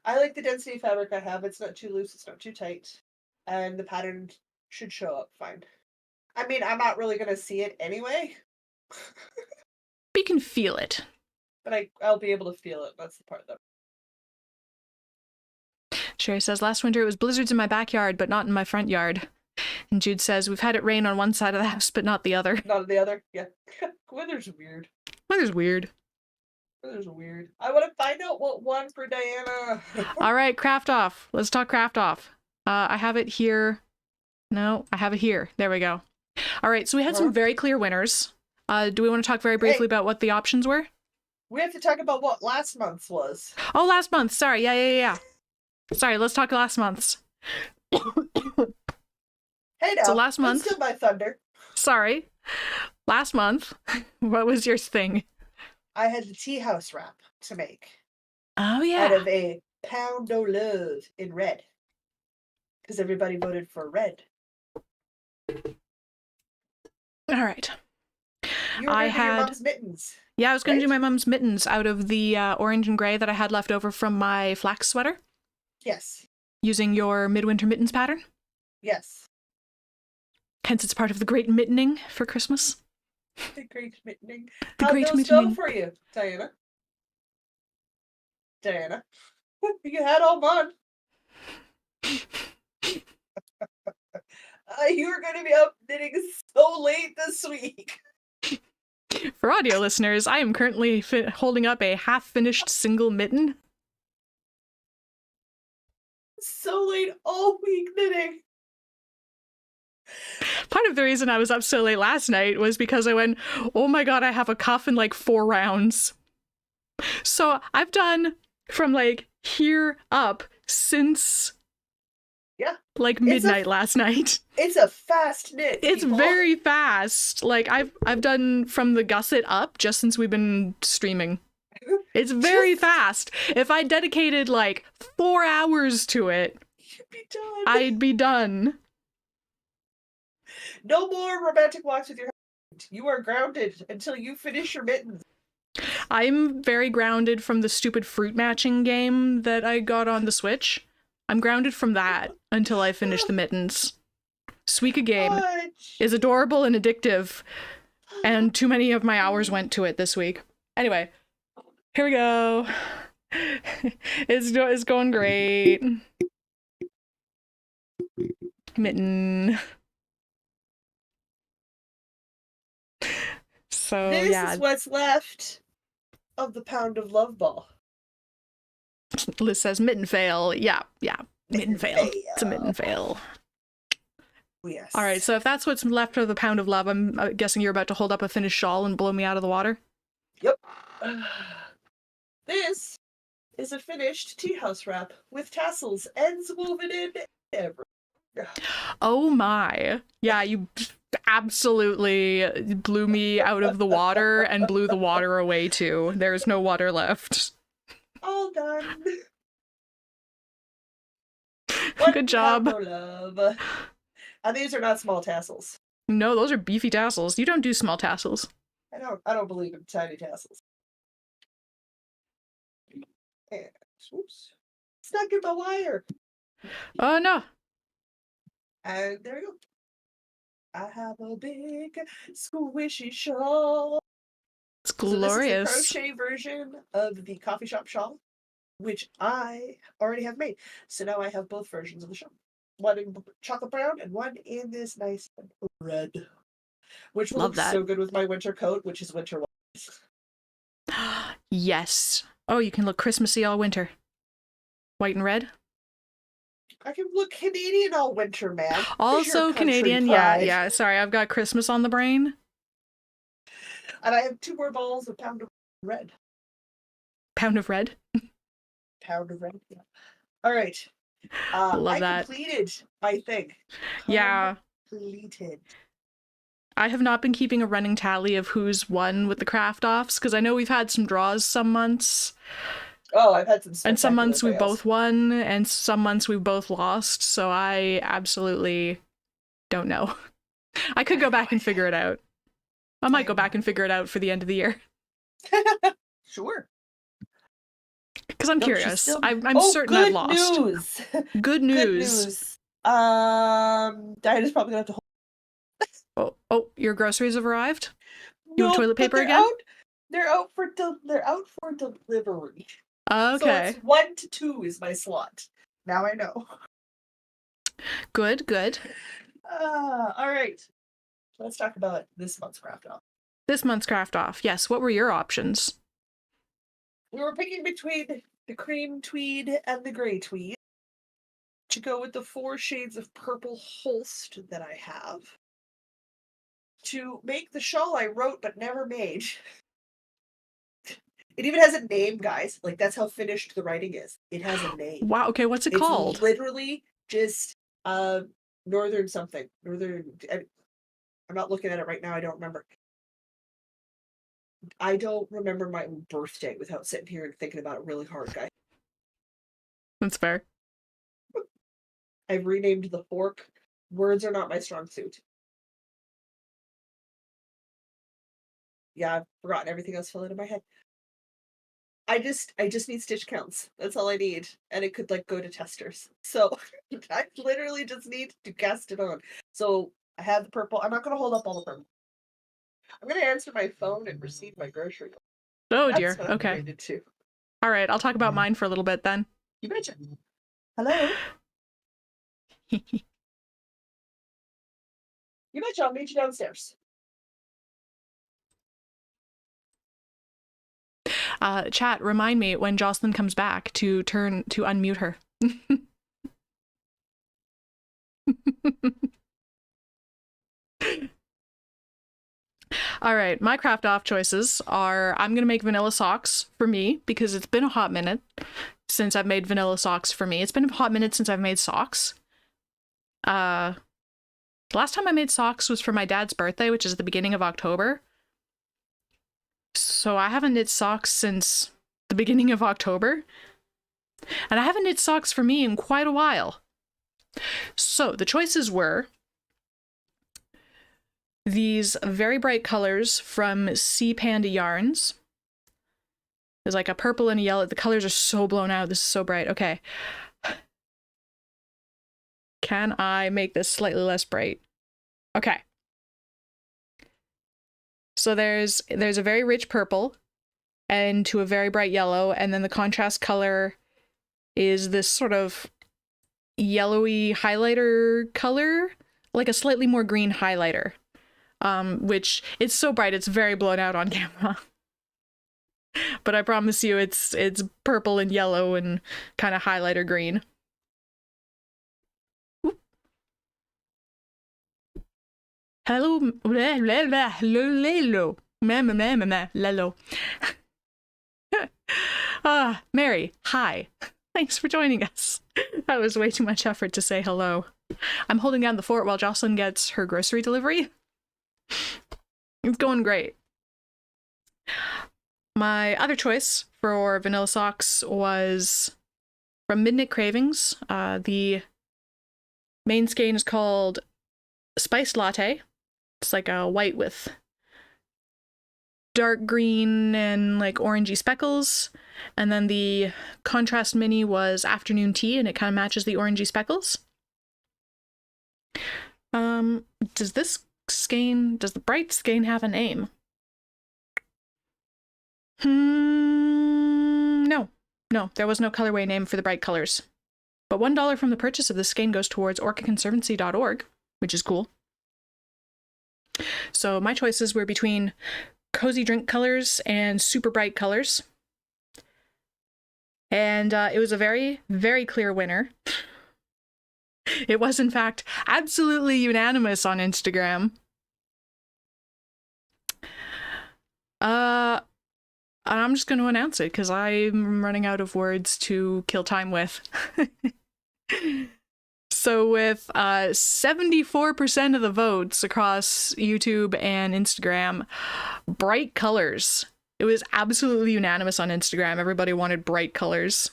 I like the density fabric I have. It's not too loose, it's not too tight. And the pattern should show up fine. I mean, I'm not really going to see it anyway. You can feel it. But I'll be able to feel it. That's the part that... Sherry says, last winter it was blizzards in my backyard, but not in my front yard. And Jude says, we've had it rain on one side of the house, but not the other. Not the other? Yeah. Weather's weird. Weather's weird. Weather's weird. I want to find out what one for Diana. All right, craft off. Let's talk craft off. I have it here. No, I have it here. There we go. All right, so we had some very clear winners. Do we want to talk very briefly about what the options were? We have to talk about what last month's was. Oh, last month. Sorry. Yeah. Sorry, let's talk last month's. Hey now, so last month, still my thunder. Sorry. Last month, what was your thing? I had the tea house wrap to make. Oh, yeah. Out of a pound of love in red. Because everybody voted for red. All right. You were going to do your mom's mittens. Yeah, I was going to do my mom's mittens out of the orange and gray that I had left over from my flax sweater. Yes. Using your midwinter mittens pattern. Yes. Hence, it's part of the great mittening for Christmas. The great mittening. The great mittening. How'd those go for you, Diana? Diana? You had all fun. You were going to be up knitting so late this week. For audio listeners, I am currently holding up a half-finished single mitten. So late all week knitting. Part of the reason I was up so late last night was because I went, oh my god, I have a cuff in like 4 rounds. So I've done from like here up since like midnight last night. It's a fast knit. It's very fast. Like I've done from the gusset up just since we've been streaming. It's very fast. If I dedicated like 4 hours to it, you'd be done. I'd be done. No more romantic walks with your husband. You are grounded until you finish your mittens. I'm very grounded from the stupid fruit matching game that I got on the Switch. I'm grounded from that until I finish the mittens. Suika game is adorable and addictive, and too many of my hours went to it this week. Anyway, here we go. It's going great. Mitten. So this is what's left of the pound of love ball. Liz says mitten fail. Yeah. Mitten fail. It's a mitten fail. Yes. All right, so if that's what's left of the pound of love, I'm guessing you're about to hold up a finished shawl and blow me out of the water? Yep. This is a finished tea house wrap with tassels, ends woven in everywhere. Oh my. Yeah, you absolutely blew me out of the water and blew the water away too. There's no water left. All done. Good job. Love. And these are not small tassels. No, those are beefy tassels. You don't do small tassels. I don't believe in tiny tassels. And oops. Stuck in my wire. Oh no. And there you go. I have a big squishy shawl. It's glorious. So this is the crochet version of the coffee shop shawl, which I already have made. So now I have both versions of the shawl. One in chocolate brown and one in this nice red. Which will Love look that. so good with my winter coat, which is winter white. Yes. Oh, you can look Christmassy all winter. White and red. I can look Canadian all winter, man. Also Canadian. Yeah. Sorry, I've got Christmas on the brain. And I have 2 more balls of pound of red. Pound of red? Pound of red, yeah. All right. Love that. Completed, I think. Yeah. Completed. I have not been keeping a running tally of who's won with the craft offs, because I know we've had some draws some months. Oh, I've had some and some months we fails. both won, and some months we both lost, so I absolutely don't know. I could go back and figure it out. I might go back and figure it out for the end of the year. Sure. Because I'm curious. I'm certain I've lost. News. Good news. Diana's probably gonna have to hold. Oh, your groceries have arrived? You have toilet paper again? They're out for delivery. Okay. So it's 1 to 2 is my slot. Now I know. Good. All right. Let's talk about this month's craft off. This month's craft off. Yes. What were your options? We were picking between the cream tweed and the gray tweed. To go with the 4 shades of purple Holst that I have. To make the shawl I wrote but never made. It even has a name, guys. Like, that's how finished the writing is. It has a name. Wow, okay, what's it called? It's literally just Northern something. I'm not looking at it right now. I don't remember. I don't remember my own birthday without sitting here and thinking about it really hard, guys. That's fair. I've renamed the fork. Words are not my strong suit. Yeah, I've forgotten everything else filling in my head. I just need stitch counts. That's all I need. And it could like go to testers. So I literally just need to cast it on. So I have the purple. I'm not gonna hold up all the purple. I'm gonna answer my phone and receive my grocery. Oh dear. Okay. All right, I'll talk about mine for a little bit then. You betcha. Hello. You betcha. I'll meet you downstairs. Chat, remind me when Jocelyn comes back to unmute her. All right, my craft off choices are I'm going to make vanilla socks for me because it's been a hot minute since I've made vanilla socks for me. It's been a hot minute since I've made socks. The last time I made socks was for my dad's birthday, which is at the beginning of October. So I haven't knit socks since the beginning of October. And I haven't knit socks for me in quite a while. So the choices were these very bright colors from Sea Panda Yarns. There's like a purple and a yellow. The colors are so blown out. This is so bright. Okay. Can I make this slightly less bright? Okay. So there's a very rich purple and to a very bright yellow, and then the contrast color is this sort of yellowy highlighter color, like a slightly more green highlighter, which it's so bright it's very blown out on camera. But I promise you it's purple and yellow and kind of highlighter green. Hello, hello. Mary, hi. Thanks for joining us. That was way too much effort to say hello. I'm holding down the fort while Jocelyn gets her grocery delivery. It's going great. My other choice for vanilla socks was from Midnight Cravings. The main skein is called Spiced Latte. It's like a white with dark green and like orangey speckles. And then the contrast mini was Afternoon Tea, and it kind of matches the orangey speckles. Does the bright skein have a name? No. No, there was no colorway name for the bright colors. But $1 from the purchase of this skein goes towards orcaconservancy.org, which is cool. So my choices were between cozy drink colors and super bright colors. And it was a very, very clear winner. It was, in fact, absolutely unanimous on Instagram. And I'm just going to announce it because I'm running out of words to kill time with. So with 74% of the votes across YouTube and Instagram, bright colors. It was absolutely unanimous on Instagram. Everybody wanted bright colors.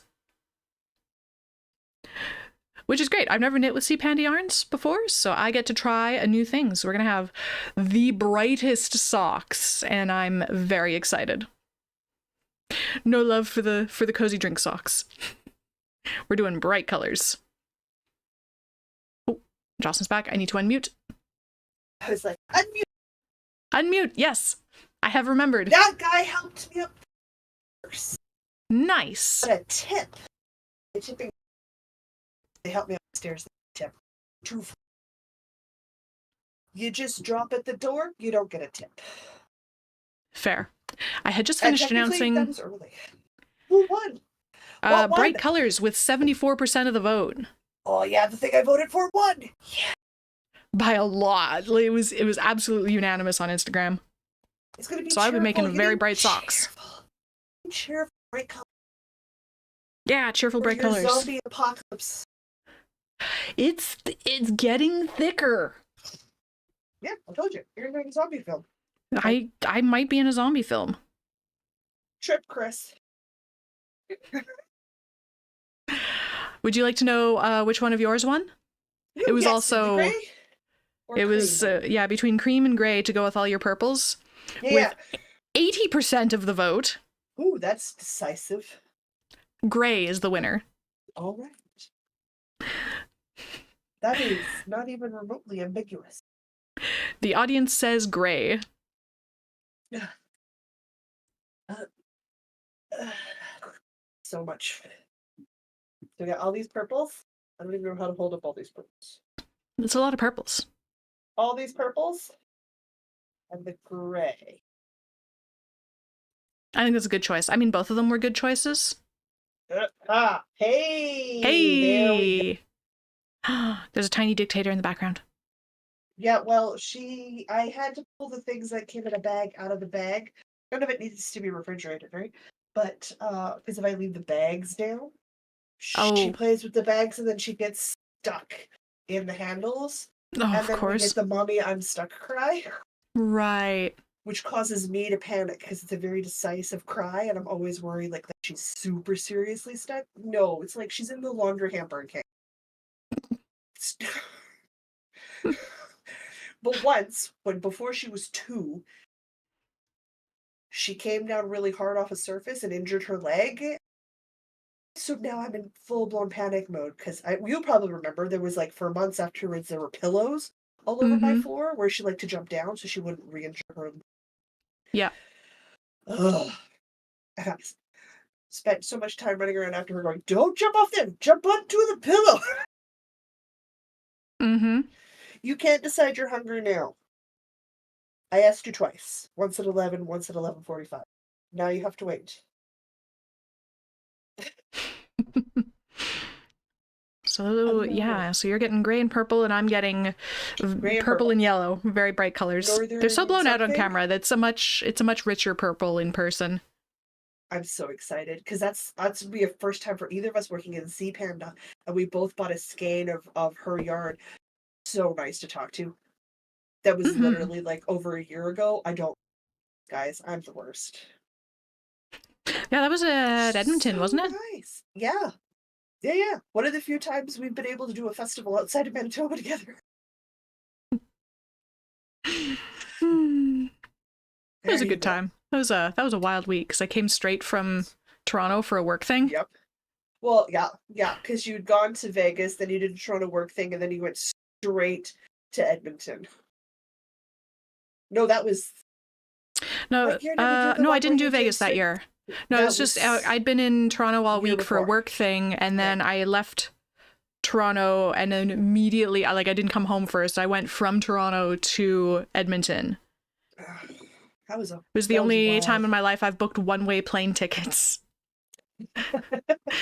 Which is great. I've never knit with sea panda yarns before, so I get to try a new thing. So we're going to have the brightest socks, and I'm very excited. No love for the cozy drink socks. We're doing bright colors. Oh, Jocelyn's back. I need to unmute. I was like, unmute. Unmute, yes. I have remembered. That guy helped me up first. Nice. But a tip. The tipping. They helped me upstairs. Tip. You just drop at the door, you don't get a tip. Fair. I had just finished announcing. That was early. Who won? Bright colors with 74% of the vote. Oh yeah, the thing I voted for won. Yeah. By a lot. It was absolutely unanimous on Instagram. It's gonna be so I'll be making very bright socks. Cheerful, bright colors. Yeah, cheerful, bright colors. Zombie apocalypse. It's getting thicker. Yeah, I told you. You're doing a zombie film. I might be in a zombie film. Trip, Chris. Would you like to know which one of yours won? It was also. It was between cream and gray to go with all your purples. Yeah. With 80% of the vote. Ooh, that's decisive. Gray is the winner. All right. That is not even remotely ambiguous. The audience says gray. So much. So we got all these purples. I don't even know how to hold up all these purples. It's a lot of purples. All these purples and the gray. I think that's a good choice. I mean, both of them were good choices. Hey! Hey! There's a tiny dictator in the background. Yeah, well, I had to pull the things that came in a bag out of the bag. None of it needs to be refrigerated, right? But, because if I leave the bags down, she plays with the bags and then she gets stuck in the handles. Oh, and of then course. we get the mommy I'm stuck cry. Right. Which causes me to panic because it's a very decisive cry and I'm always worried like that she's super seriously stuck. No, it's like she's in the laundry hamper and can't. But once, before she was 2, she came down really hard off a surface and injured her leg. So now I'm in full-blown panic mode because you'll probably remember there was like for months afterwards there were pillows all over my floor where she liked to jump down so she wouldn't re-injure her. Yeah. Ugh. I spent so much time running around after her going, don't jump off them, jump onto the pillow. Mm-hmm. You can't decide your hunger now. I asked you twice. Once at 11, once at 11:45. Now you have to wait. So, yeah, so you're getting gray and purple, and I'm getting purple and yellow. Very bright colors. They're so blown out on camera. It's a much richer purple in person. I'm so excited, because that's to be a first time for either of us working in Sea Panda, and we both bought a skein of her yarn. So nice to talk to. That was literally like over a year ago. Guys, I'm the worst. Yeah, that was at Edmonton, wasn't it? Nice. Yeah. Yeah. One of the few times we've been able to do a festival outside of Manitoba together. It was a good time. That was a wild week because I came straight from Toronto for a work thing. Yep. Well, yeah, because you'd gone to Vegas, then you did a Toronto work thing, and then you went straight to Edmonton. No, that was No, What year did we do the no, I one didn't where do you did Vegas that six? year. No, it That was just was I'd been in Toronto all year week for a before. work thing, and Okay. then I left Toronto, and then immediately, I didn't come home first. I went from Toronto to Edmonton. That was It was the that was only wild. time in my life I've booked one-way plane tickets.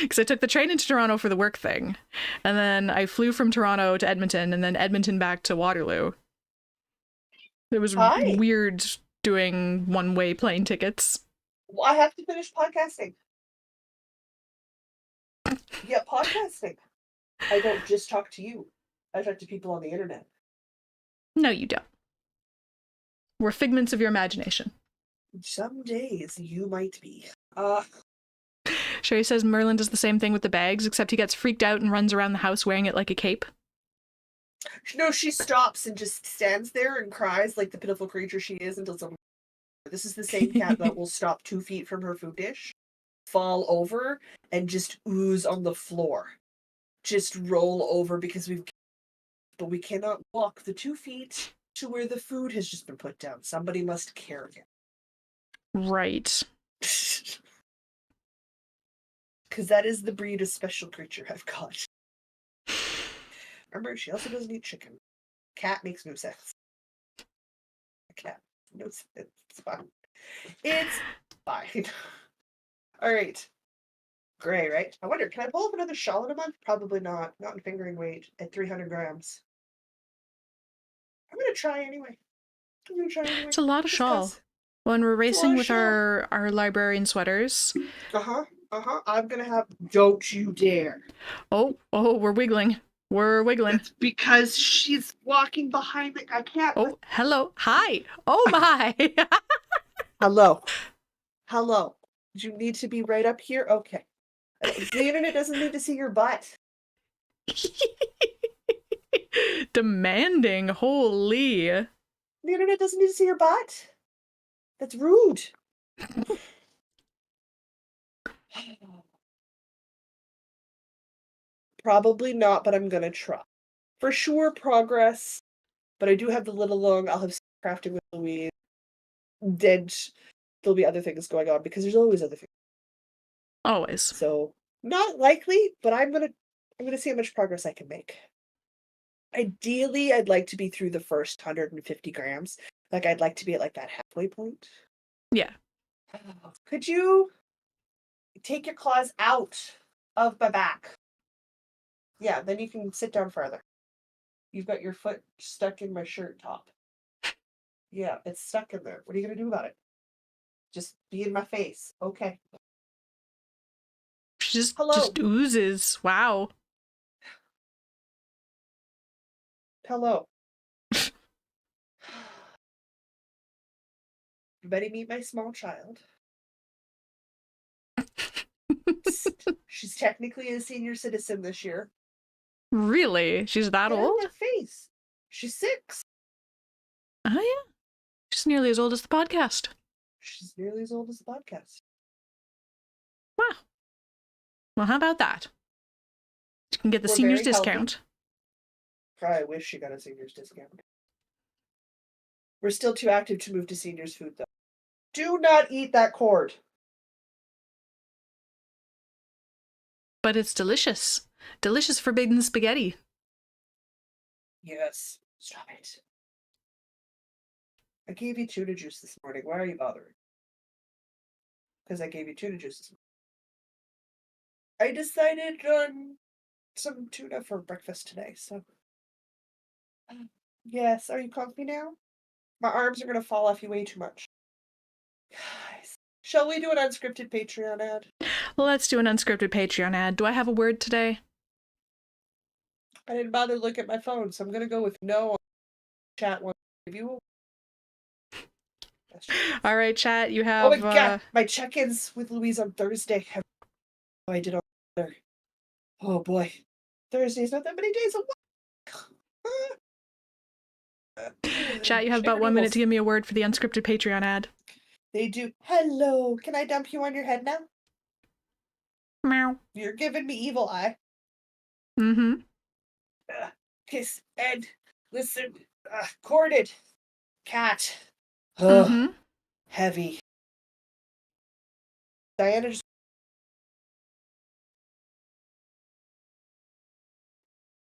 Because I took the train into Toronto for the work thing, and then I flew from Toronto to Edmonton, and then Edmonton back to Waterloo. It was Hi. weird doing one-way plane tickets. Well, I have to finish podcasting. Yeah, podcasting. I don't just talk to you. I talk to people on the internet. No, you don't. We're figments of your imagination. Some days you might be. Sherry says Merlin does the same thing with the bags, except he gets freaked out and runs around the house wearing it like a cape. No, she stops and just stands there and cries like the pitiful creature she is until someone. This is the same cat that will stop 2 feet from her food dish, fall over, and just ooze on the floor. Just roll over because but we cannot walk the 2 feet to where the food has just been put down. Somebody must carry it. Right. Because that is the breed of special creature I've got. Remember, she also doesn't eat chicken. Cat makes no sense. Cat, no sense. It's fine. It's fine. All right. Gray, right? I wonder, can I pull up another shawl in a month? Probably not. Not in fingering weight at 300 grams. I'm going to try anyway. It's a lot of shawl. When we're racing with our librarian sweaters. I'm going to have... Don't you dare. Oh, we're wiggling. We're wiggling. It's because she's walking behind me. I can't... Oh, hello. Hi. Oh, my. Hello. Do you need to be right up here? Okay. The internet doesn't need to see your butt. Demanding. Holy. The internet doesn't need to see your butt. That's rude. Probably not, but I'm gonna try. For sure, progress. But I do have the little long. I'll have crafting with Louise. Then there'll be other things going on because there's always other things. Always. So not likely, but I'm gonna see how much progress I can make. Ideally, I'd like to be through the first 150 grams. Like I'd like to be at like that halfway point. Yeah. Could you take your claws out of my back? Yeah, then you can sit down further. You've got your foot stuck in my shirt top. Yeah, it's stuck in there. What are you going to do about it? Just be in my face. Okay. Just oozes. Wow. Hello. Everybody meet my small child. She's technically a senior citizen this year. Really? She's that old? Get out of my face. She's 6. Oh, yeah. She's nearly as old as the podcast. She's nearly as old as the podcast. Wow. Well, how about that? You can get the seniors discount. I wish she got a seniors discount. We're still too active to move to seniors food, though. Do not eat that cord. But it's delicious. Delicious forbidden spaghetti. Yes. Stop it. I gave you tuna juice this morning. Why are you bothering? Because I gave you tuna juice this morning. I decided on some tuna for breakfast today, so... Yes, are you comfy now? My arms are going to fall off you way too much. Guys, shall we do an unscripted Patreon ad? Let's do an unscripted Patreon ad. Do I have a word today? I didn't bother to look at my phone, so I'm going to go with no on chat one. Give you all right, chat, you have... Oh my god, my check-ins with Louise on Thursday. I did all there. Oh boy. Thursday's not that many days away. Chat, you have about 1 minute to give me a word for the unscripted Patreon ad. They do. Hello, can I dump you on your head now? Meow. You're giving me evil eye. Mm-hmm. Kiss, Ed, listen, corded, cat. Mm-hmm. Heavy. Diana just...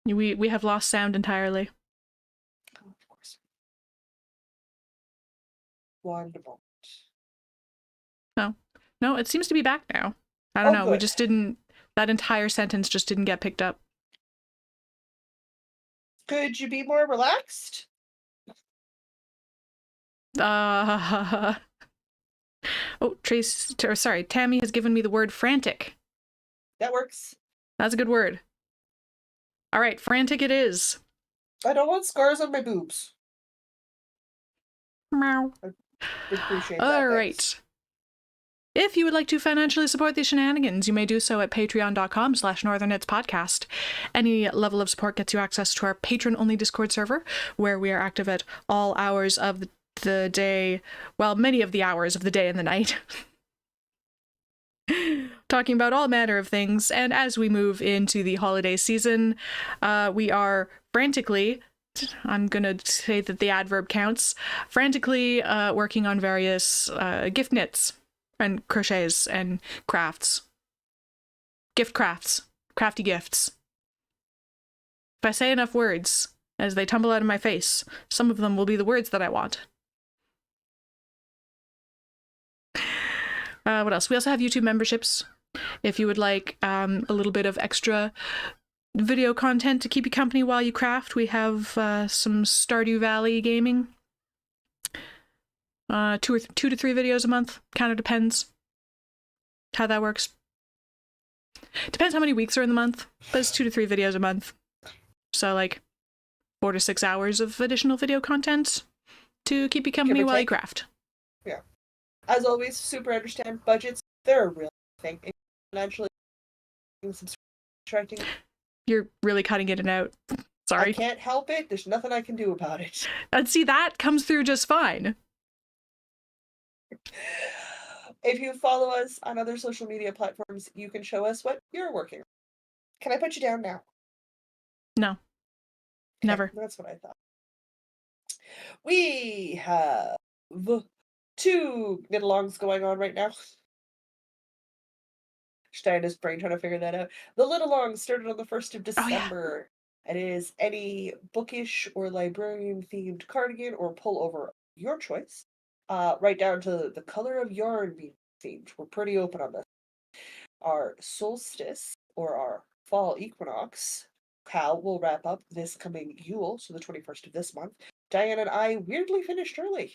We have lost sound entirely. Oh, of course. Wonderful. No, it seems to be back now. I don't know. Good. We just didn't. That entire sentence just didn't get picked up. Could you be more relaxed? Oh, Tammy has given me the word frantic. That works. That's a good word. All right, frantic it is. I don't want scars on my boobs. Meow. I appreciate that. All Thanks. right. If you would like to financially support these shenanigans, you may do so at patreon.com/northernitspodcast. Any level of support gets you access to our patron-only Discord server, where we are active at all hours of the day, well, many of the hours of the day and the night, talking about all manner of things. And as we move into the holiday season, we are frantically, I'm gonna say that the adverb counts, frantically working on various gift knits and crochets and crafts. Gift crafts. Crafty gifts. If I say enough words as they tumble out of my face, some of them will be the words that I want. What else? We also have YouTube memberships. If you would like a little bit of extra video content to keep you company while you craft, we have some Stardew Valley gaming. 2 to 3 videos a month. Kind of depends how that works. Depends how many weeks are in the month, but it's 2 to 3 videos a month. So like 4 to 6 hours of additional video content to keep you company while you craft. Yeah. As always, super understand budgets. They're a real thing. Financially subtracting. You're really cutting in and out. Sorry. I can't help it. There's nothing I can do about it. And see, that comes through just fine. If you follow us on other social media platforms, you can show us what you're working on. Can I put you down now? No. Okay, never. That's what I thought. We have 2 knit-alongs going on right now. Stein's brain trying to figure that out. The knit-along started on the 1st of December. Oh, yeah. It is any bookish or librarian-themed cardigan or pullover, your choice. Right down to the color of yarn being themed. We're pretty open on this. Our solstice, or our fall equinox, Cal will wrap up this coming Yule, so the 21st of this month. Diane and I weirdly finished early.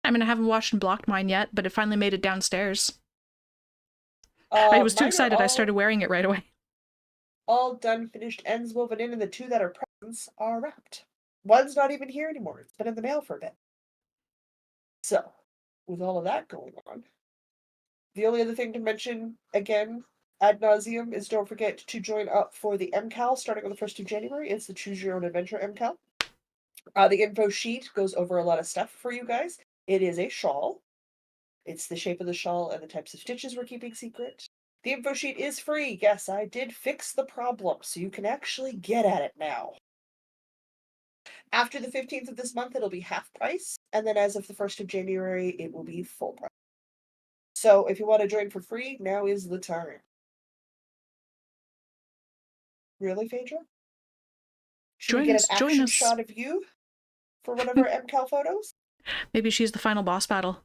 I mean, I haven't washed and blocked mine yet, but it finally made it downstairs. I was too excited, I started wearing it right away. All done, finished, ends woven in, and the 2 that are presents are wrapped. One's not even here anymore. It's been in the mail for a bit. So, with all of that going on, the only other thing to mention, again, ad nauseum, is don't forget to join up for the MCAL starting on the 1st of January. It's the Choose Your Own Adventure MCAL. The info sheet goes over a lot of stuff for you guys. It is a shawl. It's the shape of the shawl and the types of stitches we're keeping secret. The info sheet is free. Yes, I did fix the problem, so you can actually get at it now. After the 15th of this month, it'll be half price, and then as of the 1st of January, it will be full price. So if you want to join for free, now is the time. Really, Phaedra? Should we get an action shot of you for one of our MCAL photos? Maybe she's the final boss battle.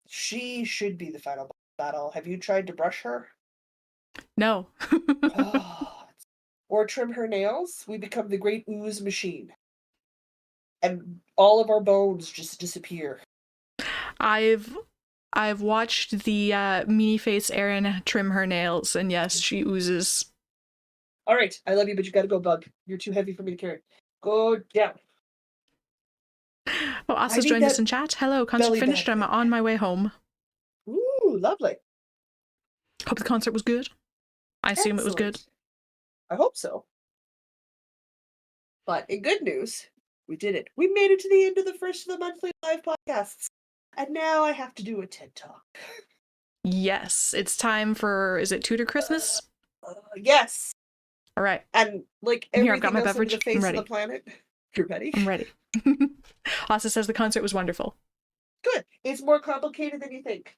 She should be the final boss battle. Have you tried to brush her? No. Or trim her nails? We become the great ooze machine. And all of our bones just disappear. I've watched the meanie face Erin trim her nails, and yes, she oozes. All right, I love you, but you gotta go, Bug. You're too heavy for me to carry. Go down. Oh, Asa's joined us in chat. Hello, concert finished. I'm on my way home. Ooh, lovely. Hope the concert was good. I assume it was good. I hope so. But in good news, we did it. We made it to the end of the first of the monthly live podcasts. And now I have to do a TED Talk. Yes, it's time for, is it Tudor Christmas? Yes. All right. And like everything Here, I've got my beverage. the face I'm ready. of the planet. You're ready? I'm ready. Asa says the concert was wonderful. Good. It's more complicated than you think.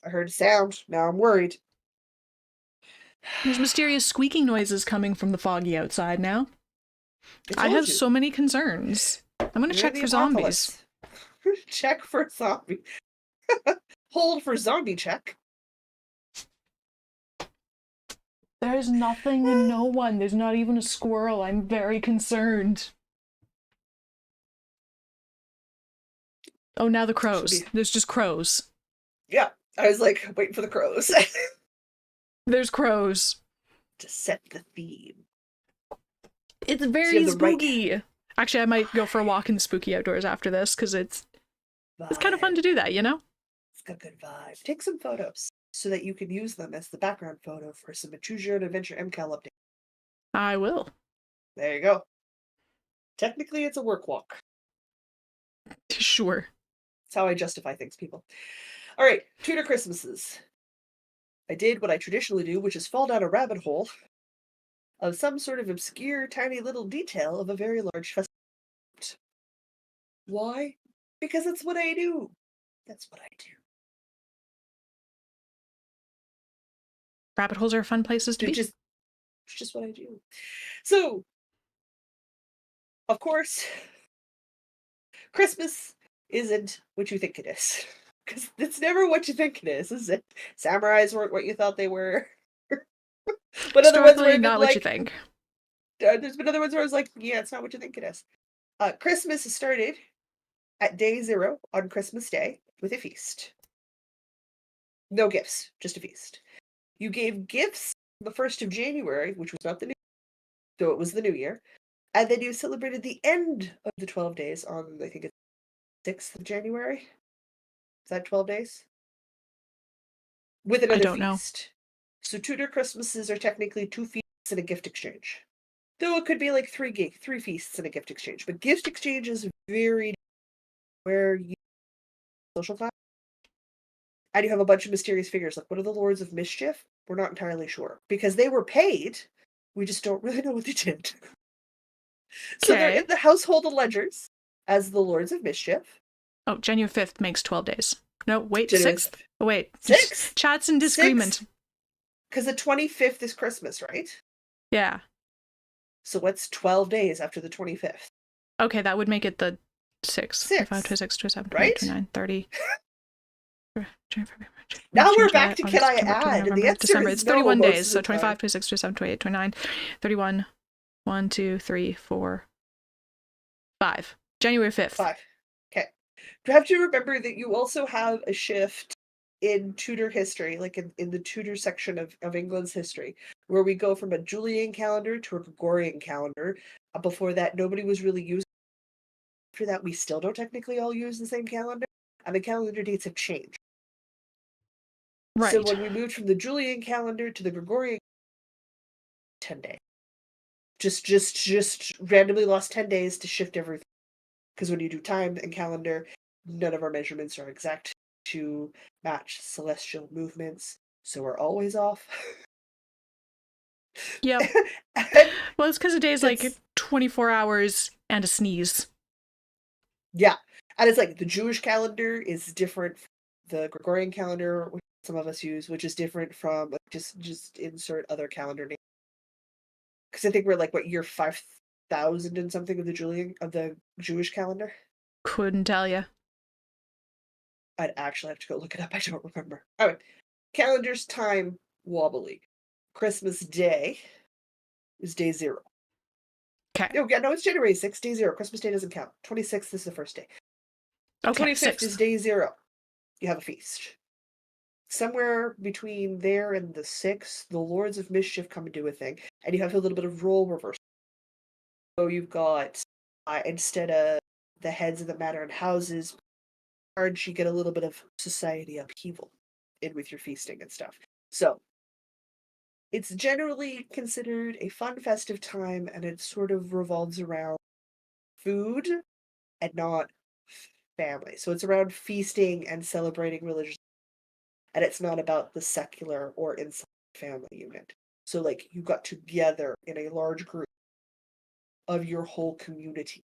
I heard a sound. Now I'm worried. There's mysterious squeaking noises coming from the foggy outside now. I I have told you. so many concerns. I'm gonna You're check the for zombies. apocalypse. Check for zombie. Hold for zombie check. There's nothing and no one. There's not even a squirrel. I'm very concerned. Oh, now the crows. There's just crows. Yeah, I was like waiting for the crows. There's crows. To set the theme. It's very spooky. Right... Actually, I might go for a walk in the spooky outdoors after this, because it's kind of fun to do that, you know? It's got good vibe. Take some photos so that you can use them as the background photo for some Choose Your Own Adventure MCAL update. I will. There you go. Technically, it's a work walk. Sure. That's how I justify things, people. All right, Tudor Christmases. I did what I traditionally do, which is fall down a rabbit hole of some sort of obscure, tiny little detail of a very large festival. Why? Because that's what I do. That's what I do. Rabbit holes are fun places to be. It's just what I do. So, of course, Christmas isn't what you think it is. Because it's never what you think it is it? Samurais weren't what you thought they were. But other ones where not what you think. There's been other ones where I was like, yeah, it's not what you think it is. Christmas started at day 0 on Christmas Day with a feast. No gifts, just a feast. You gave gifts the 1st of January, which was not the New Year, so it was the New Year. And then you celebrated the end of the 12 days on, I think it's 6th of January. Is that 12 days? With another feast. I don't know. So Tudor Christmases are technically 2 feasts and a gift exchange. Though it could be like 3 feasts and a gift exchange. But gift exchange is very where you social class. And you have a bunch of mysterious figures. Like, what are the Lords of Mischief? We're not entirely sure. Because they were paid. We just don't really know what they did. So they're in the household ledgers as the Lords of Mischief. Oh, January 5th makes 12 days. No, wait, January 6th? Oh, wait. 6th? Chats in disagreement. Because the 25th is Christmas, right? Yeah. So what's 12 days after the 25th? Okay, that would make it the 6th. 25, 26, 27, 28, 29, 30. Now we're back to can I add? And the answer December. is It's 31 no, days. So 25, 26, 27, 28, 29, 31, 1, 2, 3, 4, 5. January 5th. 5. Okay. You have to remember that you also have a shift in Tudor history, like in the Tudor section of England's history, where we go from a Julian calendar to a Gregorian calendar. Before that, nobody was really using. After that, we still don't technically all use the same calendar, and the calendar dates have changed. Right. So when we moved from the Julian calendar to the Gregorian, 10 days. Just randomly lost 10 days to shift everything. Because when you do time and calendar, none of our measurements are exact to match celestial movements, so we're always off. Yep. Well, it's because a day is like 24 hours and a sneeze. Yeah. And it's like the Jewish calendar is different from the Gregorian calendar, which some of us use, which is different from just insert other calendar names. Because I think we're like what year 5,000 and something of the Jewish calendar. Couldn't tell you. I'd actually have to go look it up. I don't remember. All right. Calendar's time wobbly. Christmas Day is day 0. Okay. No, it's January 6th, day 0. Christmas Day doesn't count. 26th is the first day. Okay, 25th is day 0. You have a feast. Somewhere between there and the 6th, the Lords of Mischief come and do a thing, and you have a little bit of role reversal. So you've got, instead of the heads of the manor and houses, you get a little bit of society upheaval in with your feasting and stuff. So it's generally considered a fun, festive time, and it sort of revolves around food and not family. So it's around feasting and celebrating religious, and it's not about the secular or inside family unit. So like you got together in a large group of your whole community,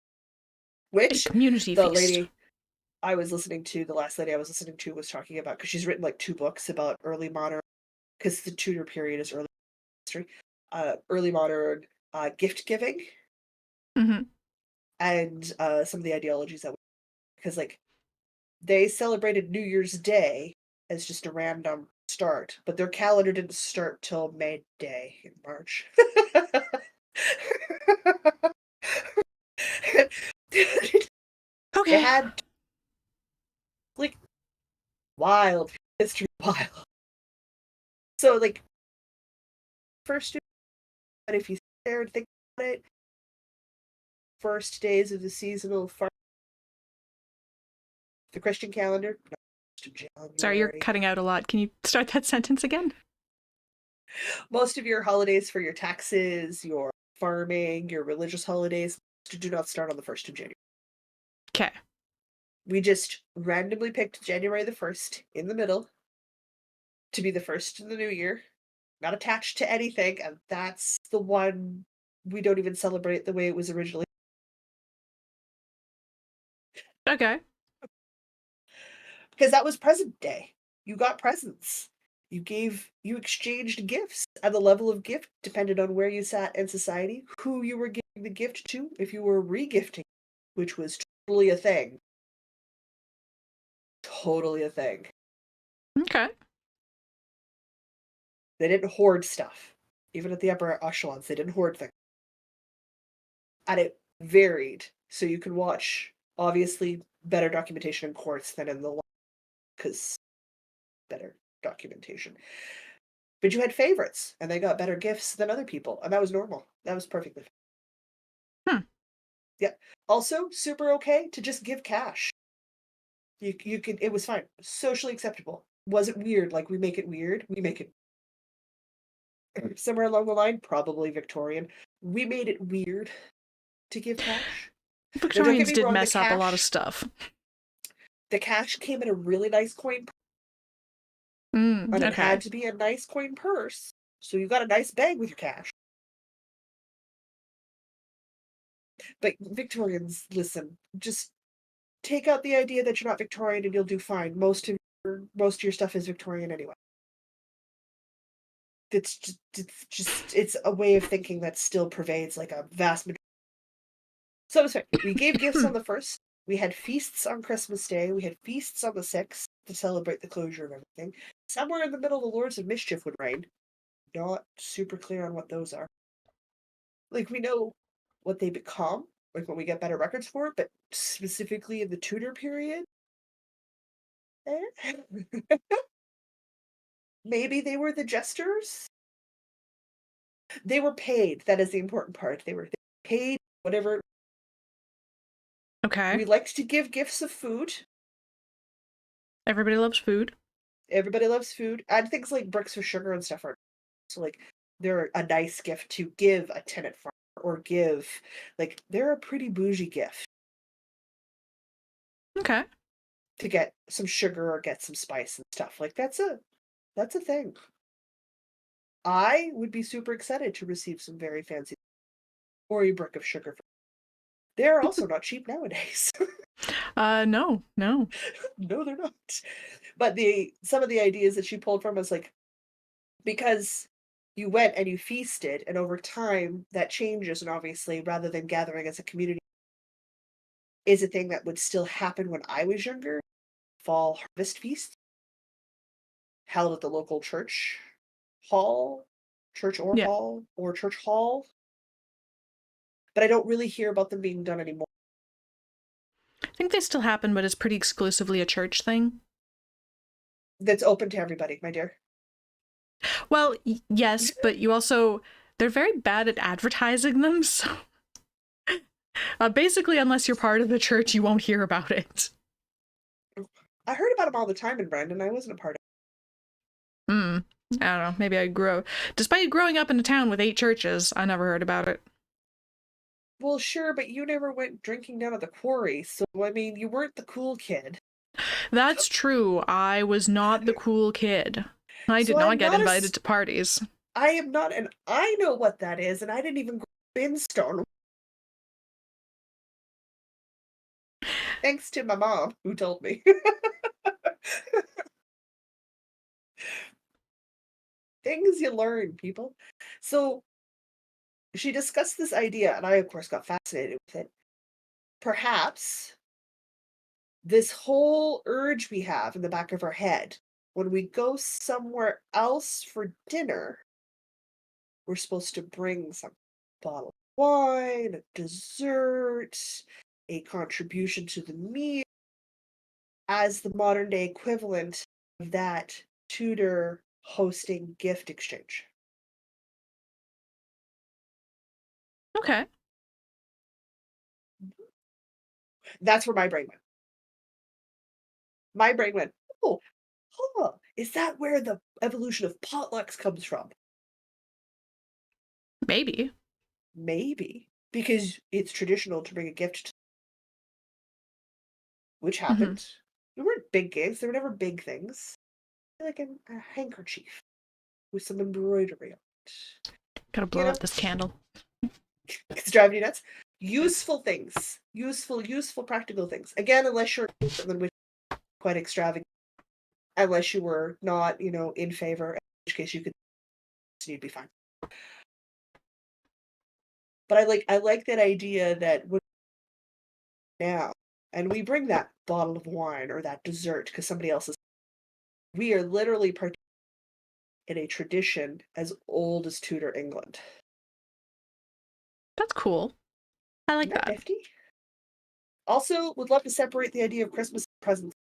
A which community the feast. lady I was listening to, the last lady I was listening to was talking about, because she's written like 2 books about early modern, because the Tudor period is early history, early modern, gift giving Mm-hmm. and, some of the ideologies that, because, like, they celebrated New Year's Day as just a random start, but their calendar didn't start till May Day in March. They Okay. had, like, wild history, wild. So, like, first, but if you sit there and think about it, first days of the seasonal the Christian calendar, no, first of Sorry, you're January. cutting out a lot. Can you start that sentence again? Most of your holidays for your taxes, your farming, your religious holidays do not start on the 1st of January. Okay. We just randomly picked January the 1st in the middle to be the first in the new year, not attached to anything, and that's the one we don't even celebrate the way it was originally. Okay. Because that was present day. You got presents. You exchanged gifts, and the level of gift depended on where you sat in society, who you were giving the gift to, if you were regifting, which was totally a thing. Totally a thing. Okay. They didn't hoard stuff. Even at the upper echelons, they didn't hoard things. And it varied. So you can watch, obviously, better documentation in courts than in the law, because better documentation. But you had favorites, and they got better gifts than other people, and that was normal. That was perfectly fine. Hmm. Yeah. Also, super okay to just give cash. You could, it was fine. Socially acceptable. Was it weird? Like we make it weird? We make it somewhere along the line, probably Victorian. We made it weird to give cash. Now, don't get Victorians me did wrong, mess up a lot of stuff. the cash came in a really nice coin, and it Okay. had to be a nice coin purse. So you got a nice bag with your cash. But Victorians, listen, just take out the idea that you're not Victorian and you'll do fine. Most of your stuff is Victorian anyway. It's a way of thinking that still pervades like a vast majority. So it's fair. We gave gifts on the 1st. We had feasts on Christmas Day. We had feasts on the 6th to celebrate the closure of everything. Somewhere in the middle, the Lords of Mischief would reign. Not super clear on what those are. Like, we know what they become, like when we get better records for it, but specifically in the Tudor period, eh? Maybe they were the jesters? They were paid. That is the important part. They were paid, whatever. Okay. We liked to give gifts of food. Everybody loves food. Everybody loves food. And things like bricks of sugar and stuff are so like they're a nice gift to give a tenant farmer or give like they're a pretty bougie gift Okay. to get some sugar or get some spice and stuff. Like that's a thing. I would be super excited to receive some very fancy or a brick of sugar. They're also not cheap nowadays. No, no. No, they're not. But the some of the ideas that she pulled from was like because you went and you feasted, and over time that changes, and obviously, rather than gathering as a community, is a thing that would still happen when I was younger. Fall harvest feast held at the local hall, church Yeah. or church hall. But I don't really hear about them being done anymore. I think they still happen, but it's pretty exclusively a church thing. That's open to everybody, my dear. Well, yes, but they're very bad at advertising them, so basically, unless you're part of the church, you won't hear about it. I heard about them all the time in Brandon. I wasn't a part of Hmm. I don't know. Maybe despite growing up in a town with 8 churches, I never heard about it. it. Well, sure, but you never went drinking down at the quarry, so I mean, you weren't the cool kid. That's true. I was not the cool kid. I So did not I'm get not invited to parties. I am not, and I know what that is, and I didn't even grow up in Stone. Thanks to my mom who told me. Things you learn, people. So she discussed this idea, and I, of course, got fascinated with it. Perhaps this whole urge we have in the back of our head when we go somewhere else for dinner, we're supposed to bring some bottle of wine, a dessert, a contribution to the meal as the modern day equivalent of that Tudor hosting gift exchange. Okay. That's where my brain went. My brain went, oh, huh, is that where the evolution of potlucks comes from? Maybe. Maybe. Because it's traditional to bring a gift, which Mm-hmm. happened. There weren't big gifts, there were never big things. Like a handkerchief with some embroidery on it. Gotta You blow know? out this candle. It's driving you nuts. Yes. Useful things. Useful, practical things. Again, unless you're which quite extravagant. Unless you were not, in favor, in which case you'd be fine. But I like that idea that now, and we bring that bottle of wine or that dessert because somebody else is. We are literally participating in a tradition as old as Tudor England. That's cool. I like Isn't that that. nifty? Also, would love to separate the idea of Christmas presents.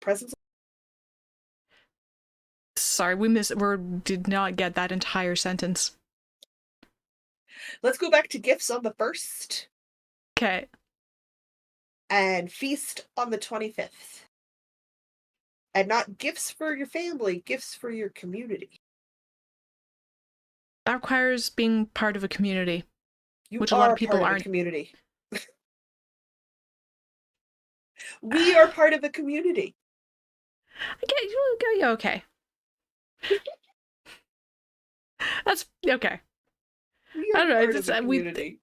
Presents. Sorry, we did not get that entire sentence. Let's go back to gifts on the 1st Okay. and feast on the 25th. And not gifts for your family, gifts for your community. That requires being part of a community, You which a lot of are people part of a aren't. community. We are part of a community. I get you. Okay. That's okay. We I are don't know. part It's, of a community.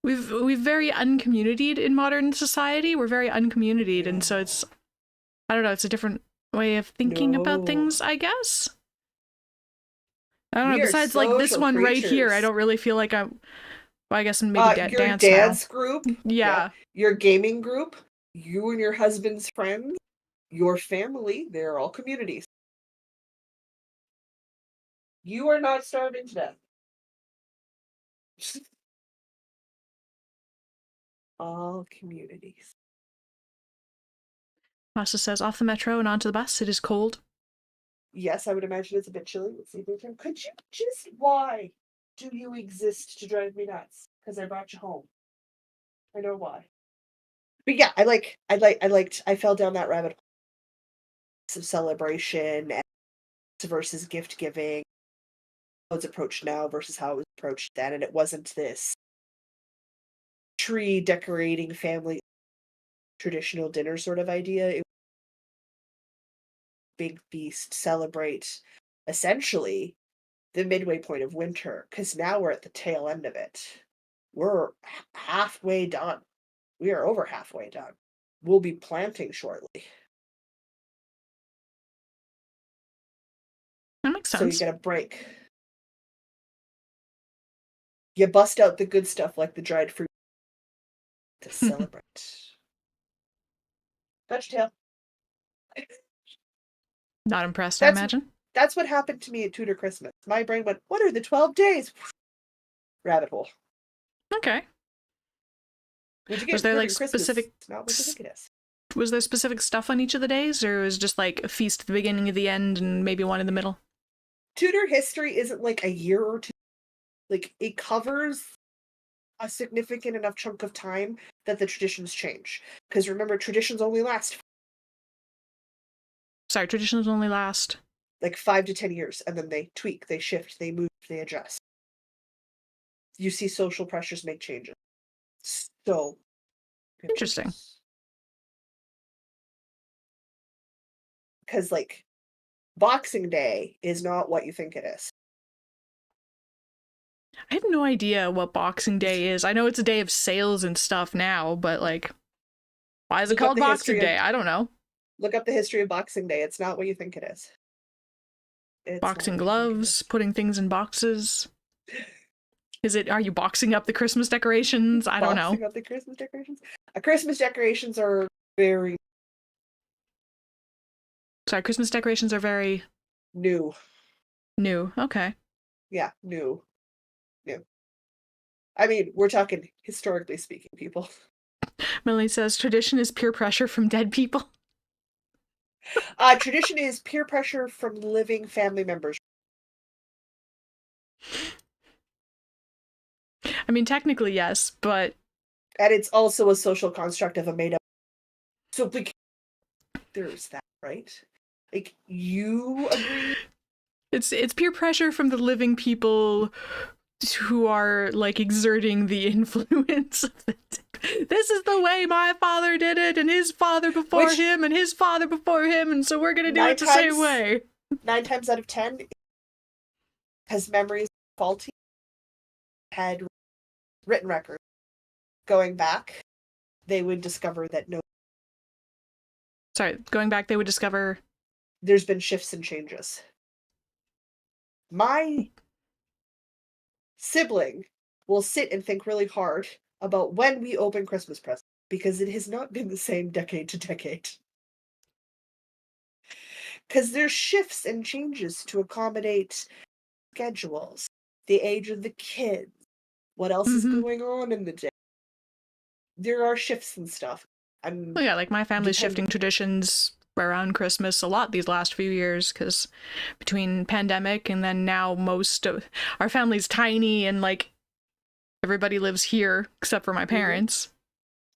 we've very uncommunitied in modern society. We're very uncommunitied, and so No. it's I don't know. It's a different way of thinking about No. things, I guess. I don't know. We are Besides, like this social one right here, I creatures. don't really feel like I'm. Well, I guess maybe Your dance now. dance group, yeah. Yeah. Your gaming group, you and your husband's friends, your family, they're all communities. You are not starving to death. All communities. Masa says, off the metro and onto the bus. It is cold. Yes, I would imagine it's a bit chilly. Let's see if we can. Could you just why do you exist to drive me nuts? Because I brought you home. I know why. But yeah, I fell down that rabbit hole of celebration and versus gift giving. How it's approached now versus how it was approached then, and it wasn't this tree decorating family traditional dinner sort of idea. It was a big feast, celebrate essentially the midway point of winter, because now we're at the tail end of it. We're halfway done. We are over halfway done. We'll be planting shortly. That makes So you sense. get a break. You bust out the good stuff like the dried fruit to celebrate. Got your tail. Not impressed, I That's imagine. that's what happened to me at Tudor Christmas. My brain went, "What are the 12 days?" Rabbit hole. Okay. What you get Was for there like Tudor Christmas? specific It's not what you think it is. was there specific stuff on each of the days, or was it just like a feast at the beginning, at the end, and maybe one in the middle? Tudor history isn't like a year or two. Like it covers a significant enough chunk of time that the traditions change. Because remember, traditions only last Sorry, traditions only last. like 5 to 10 years, and then they tweak, they shift, they move, they adjust. You see social pressures make changes. So Interesting. because like Boxing Day is not what you think it is. I have no idea what Boxing Day is. I know it's a day of sales and stuff now, but like Why is it called Boxing Day? I don't know. Look up the history of Boxing Day. It's not what you think it is. Boxing gloves, putting things in boxes. Are you boxing up the Christmas decorations? I don't know. Boxing up the Christmas decorations? Christmas decorations are very... Sorry, Christmas decorations are very... New. New, okay. Yeah, new. I mean, we're talking historically speaking, people. Melanie says, tradition is peer pressure from dead people. Tradition is peer pressure from living family members. I mean, technically, yes, but... And it's also a social construct of a made-up... So, there's that, right? Like, you agree? It's peer pressure from the living people who are, like, exerting the influence of the... This is the way my father did it, and his father before him, and his father before him, and so we're gonna do it the same way. 9 times out of 10, because memories are faulty, had written records. Going back, they would discover that going back, they would discover... There's been shifts and changes. My sibling will sit and think really hard about when we open Christmas presents, because it has not been the same decade to decade. Because there's shifts and changes to accommodate schedules, the age of the kids, what else is going on in the day. There are shifts and stuff. Yeah, like my family's shifting traditions around Christmas a lot these last few years, because between pandemic and then now most of our family's tiny, and like everybody lives here except for my parents.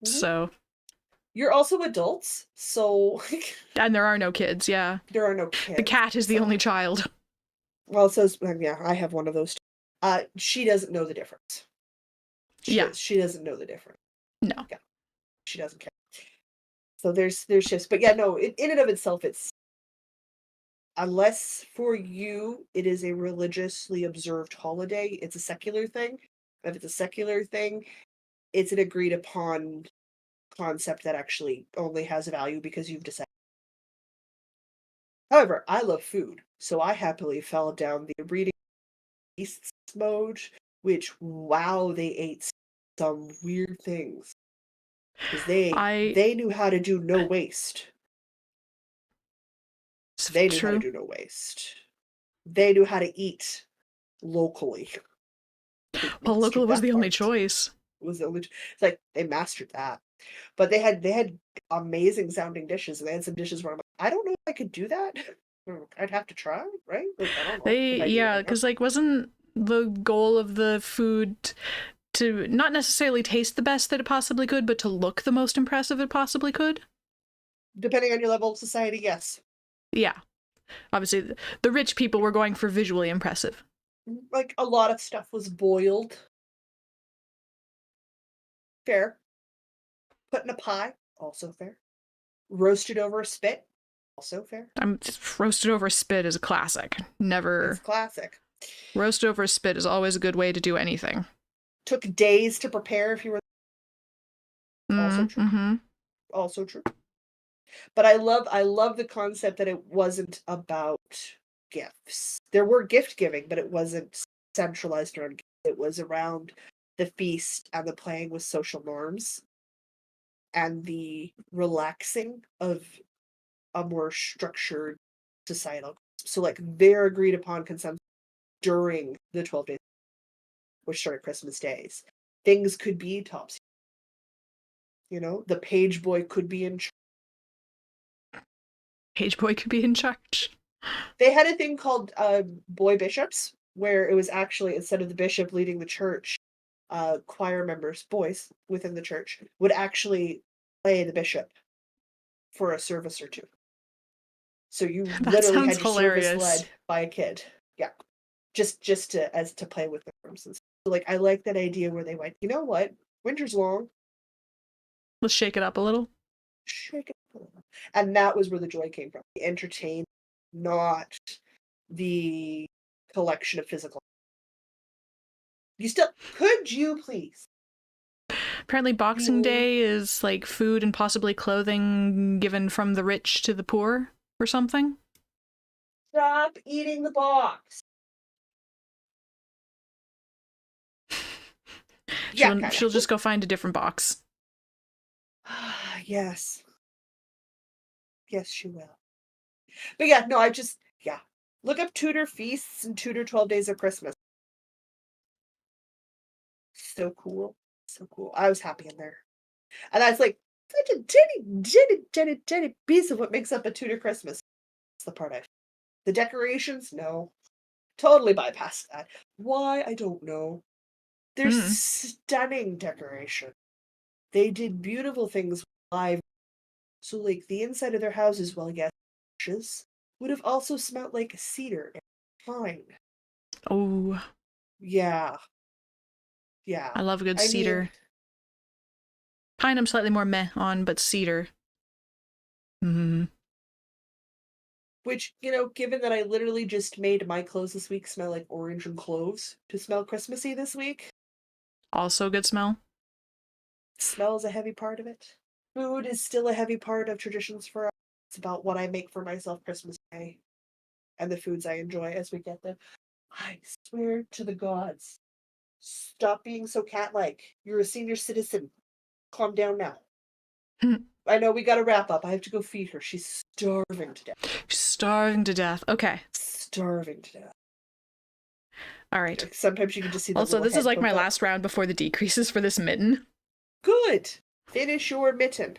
So you're also adults, so... And there are no kids, yeah. There are no kids. The cat is the only child. Well, it says, yeah, I have one of those too. She doesn't know the difference. She doesn't know the difference. No. Yeah. She doesn't care. So there's shifts. But yeah, no, in and of itself, it's... Unless for you it is a religiously observed holiday, it's a secular thing. If it's a secular thing, it's an agreed upon concept that actually only has a value because you've decided. However, I love food, so I happily fell down the reading beasts mode, which, wow, they ate some weird things. Because they knew how to do no waste. They knew how to do no waste. They knew how to eat locally. Well, local was the only choice. It's like they mastered that. But they had amazing sounding dishes. And they had some dishes where I'm like, I don't know if I could do that. I'd have to try, right? Like, I don't know. Because like wasn't the goal of the food to not necessarily taste the best that it possibly could, but to look the most impressive it possibly could? Depending on your level of society, yes. Yeah. Obviously, the rich people were going for visually impressive. Like, a lot of stuff was boiled. Fair. Put in a pie, also fair. Roasted over a spit, also fair. Roasted over a spit is a classic. Never... It's classic. Roasted over a spit is always a good way to do anything. Took days to prepare if you were... Also true. Also true. But I love the concept that it wasn't about gifts. There were gift giving, but it wasn't centralized around gifts. It was around the feast and the playing with social norms and the relaxing of a more structured societal. So like their agreed upon consumption during the 12 days, which started Christmas days. Things could be topsy. You know, the page boy could be in charge. Page boy could be in charge. They had a thing called boy bishops, where it was actually, instead of the bishop leading the church, choir members, boys within the church, would actually play the bishop for a service or two. So you literally had your service led by a kid. Yeah. Just to play with the rooms. So like, I like that idea where they went, you know what? Winter's long. Let's shake it up a little. Shake it up a little. And that was where the joy came from. The entertain, not the collection of physical. Could you please? Apparently Boxing Day is like food and possibly clothing given from the rich to the poor or something. Stop eating the box. She'll just go find a different box. Yes. Yes, she will. But yeah, no, look up Tudor feasts and Tudor 12 Days of Christmas. So cool. So cool. I was happy in there. And that's like such a tiny piece of what makes up a Tudor Christmas. That's the part the decorations, no. Totally bypassed that. Why? I don't know. They're stunning decoration. They did beautiful things live. So like the inside of their houses, well, yes, would have also smelled like cedar and pine. Oh. Yeah. Yeah. I love a good cedar. Pine I'm slightly more meh on, but cedar. Which, given that I literally just made my clothes this week smell like orange and cloves to smell Christmassy this week. Also good smell. Smell is a heavy part of it. Food is still a heavy part of traditions for us. It's about what I make for myself Christmas Day and the foods I enjoy as we get them. I swear to the gods, stop being so cat-like. You're a senior citizen. Calm down now. I know we gotta wrap up. I have to go feed her. She's starving to death. She's starving to death. Okay. Starving to death. All right. Like, sometimes you can just see the Also, this is like my last round before the decreases for this mitten. Good. Finish your mitten.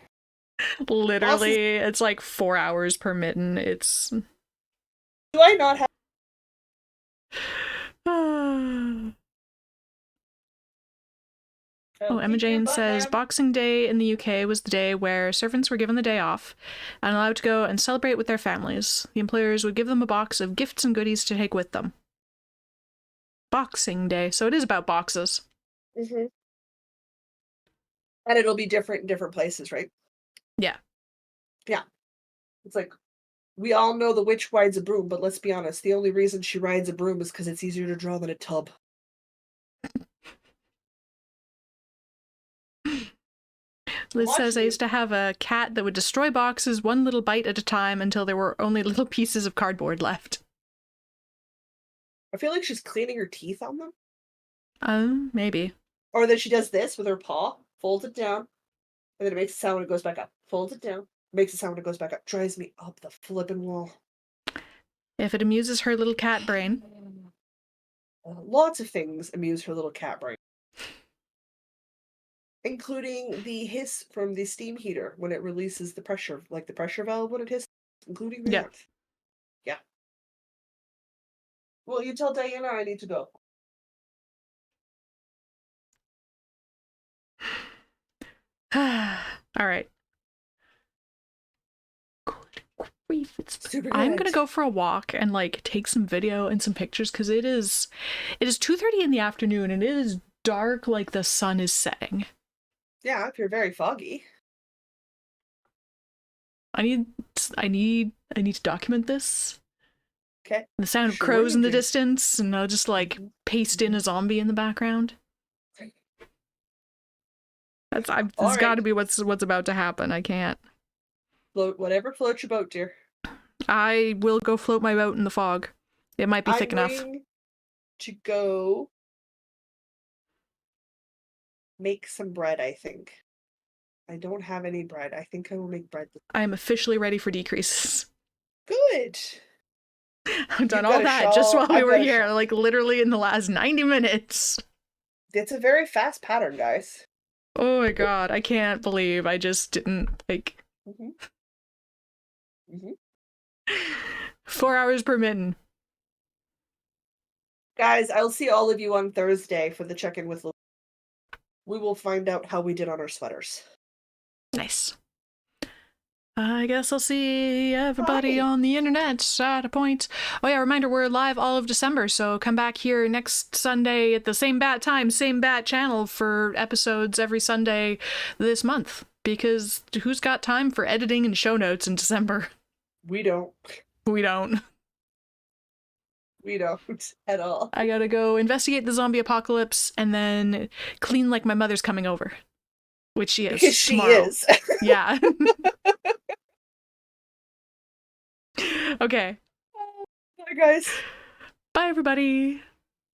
Literally, it's like 4 hours per mitten. It's... Do I not have... Oh, Emma Jane says Boxing Day in the UK was the day where servants were given the day off and allowed to go and celebrate with their families. The employers would give them a box of gifts and goodies to take with them. Boxing Day. So it is about boxes. Mm-hmm. And it'll be different in different places, right? Yeah. Yeah. It's like, we all know the witch rides a broom, but let's be honest, the only reason she rides a broom is because it's easier to draw than a tub. Liz says, I used to have a cat that would destroy boxes one little bite at a time until there were only little pieces of cardboard left. I feel like she's cleaning her teeth on them. Maybe. Or that she does this with her paw, folds it down, and then it makes a sound when it goes back up. Folds it down, makes a sound when it goes back up. Drives me up the flippin' wall. If it amuses her little cat brain. Lots of things amuse her little cat brain. Including the hiss from the steam heater when it releases the pressure, like the pressure valve when it hisses, including that. Yeah. Well, you tell Diana I need to go. All right. Super I'm gonna go for a walk and like take some video and some pictures because it is 2:30 in the afternoon and it is dark like the sun is setting. Yeah, if you're very foggy. I need to document this. Okay. The sound of crows in the distance, and I'll just like paste in a zombie in the background. That's got to be what's about to happen. I can't. Float whatever floats your boat, dear. I will go float my boat in the fog. It might be thick enough. To go make some bread, I think. I don't have any bread. I think I will make bread. I am officially ready for decreases. Good. I've done all that just while we were here, like literally in the last 90 minutes. It's a very fast pattern, guys. Oh my god, I can't believe I just didn't, like... 4 hours per mitten. Guys, I'll see all of you on Thursday for the check-in with Lou. We will find out how we did on our sweaters. Nice. I guess I'll see everybody on the internet at a point. Oh yeah, reminder, we're live all of December, so come back here next Sunday at the same bat time, same bat channel for episodes every Sunday this month. Because who's got time for editing and show notes in December? We don't. We don't. We don't at all. I gotta go investigate the zombie apocalypse and then clean like my mother's coming over. Which she is. Because she tomorrow. is. Yeah. Okay. Bye, guys. Bye, everybody.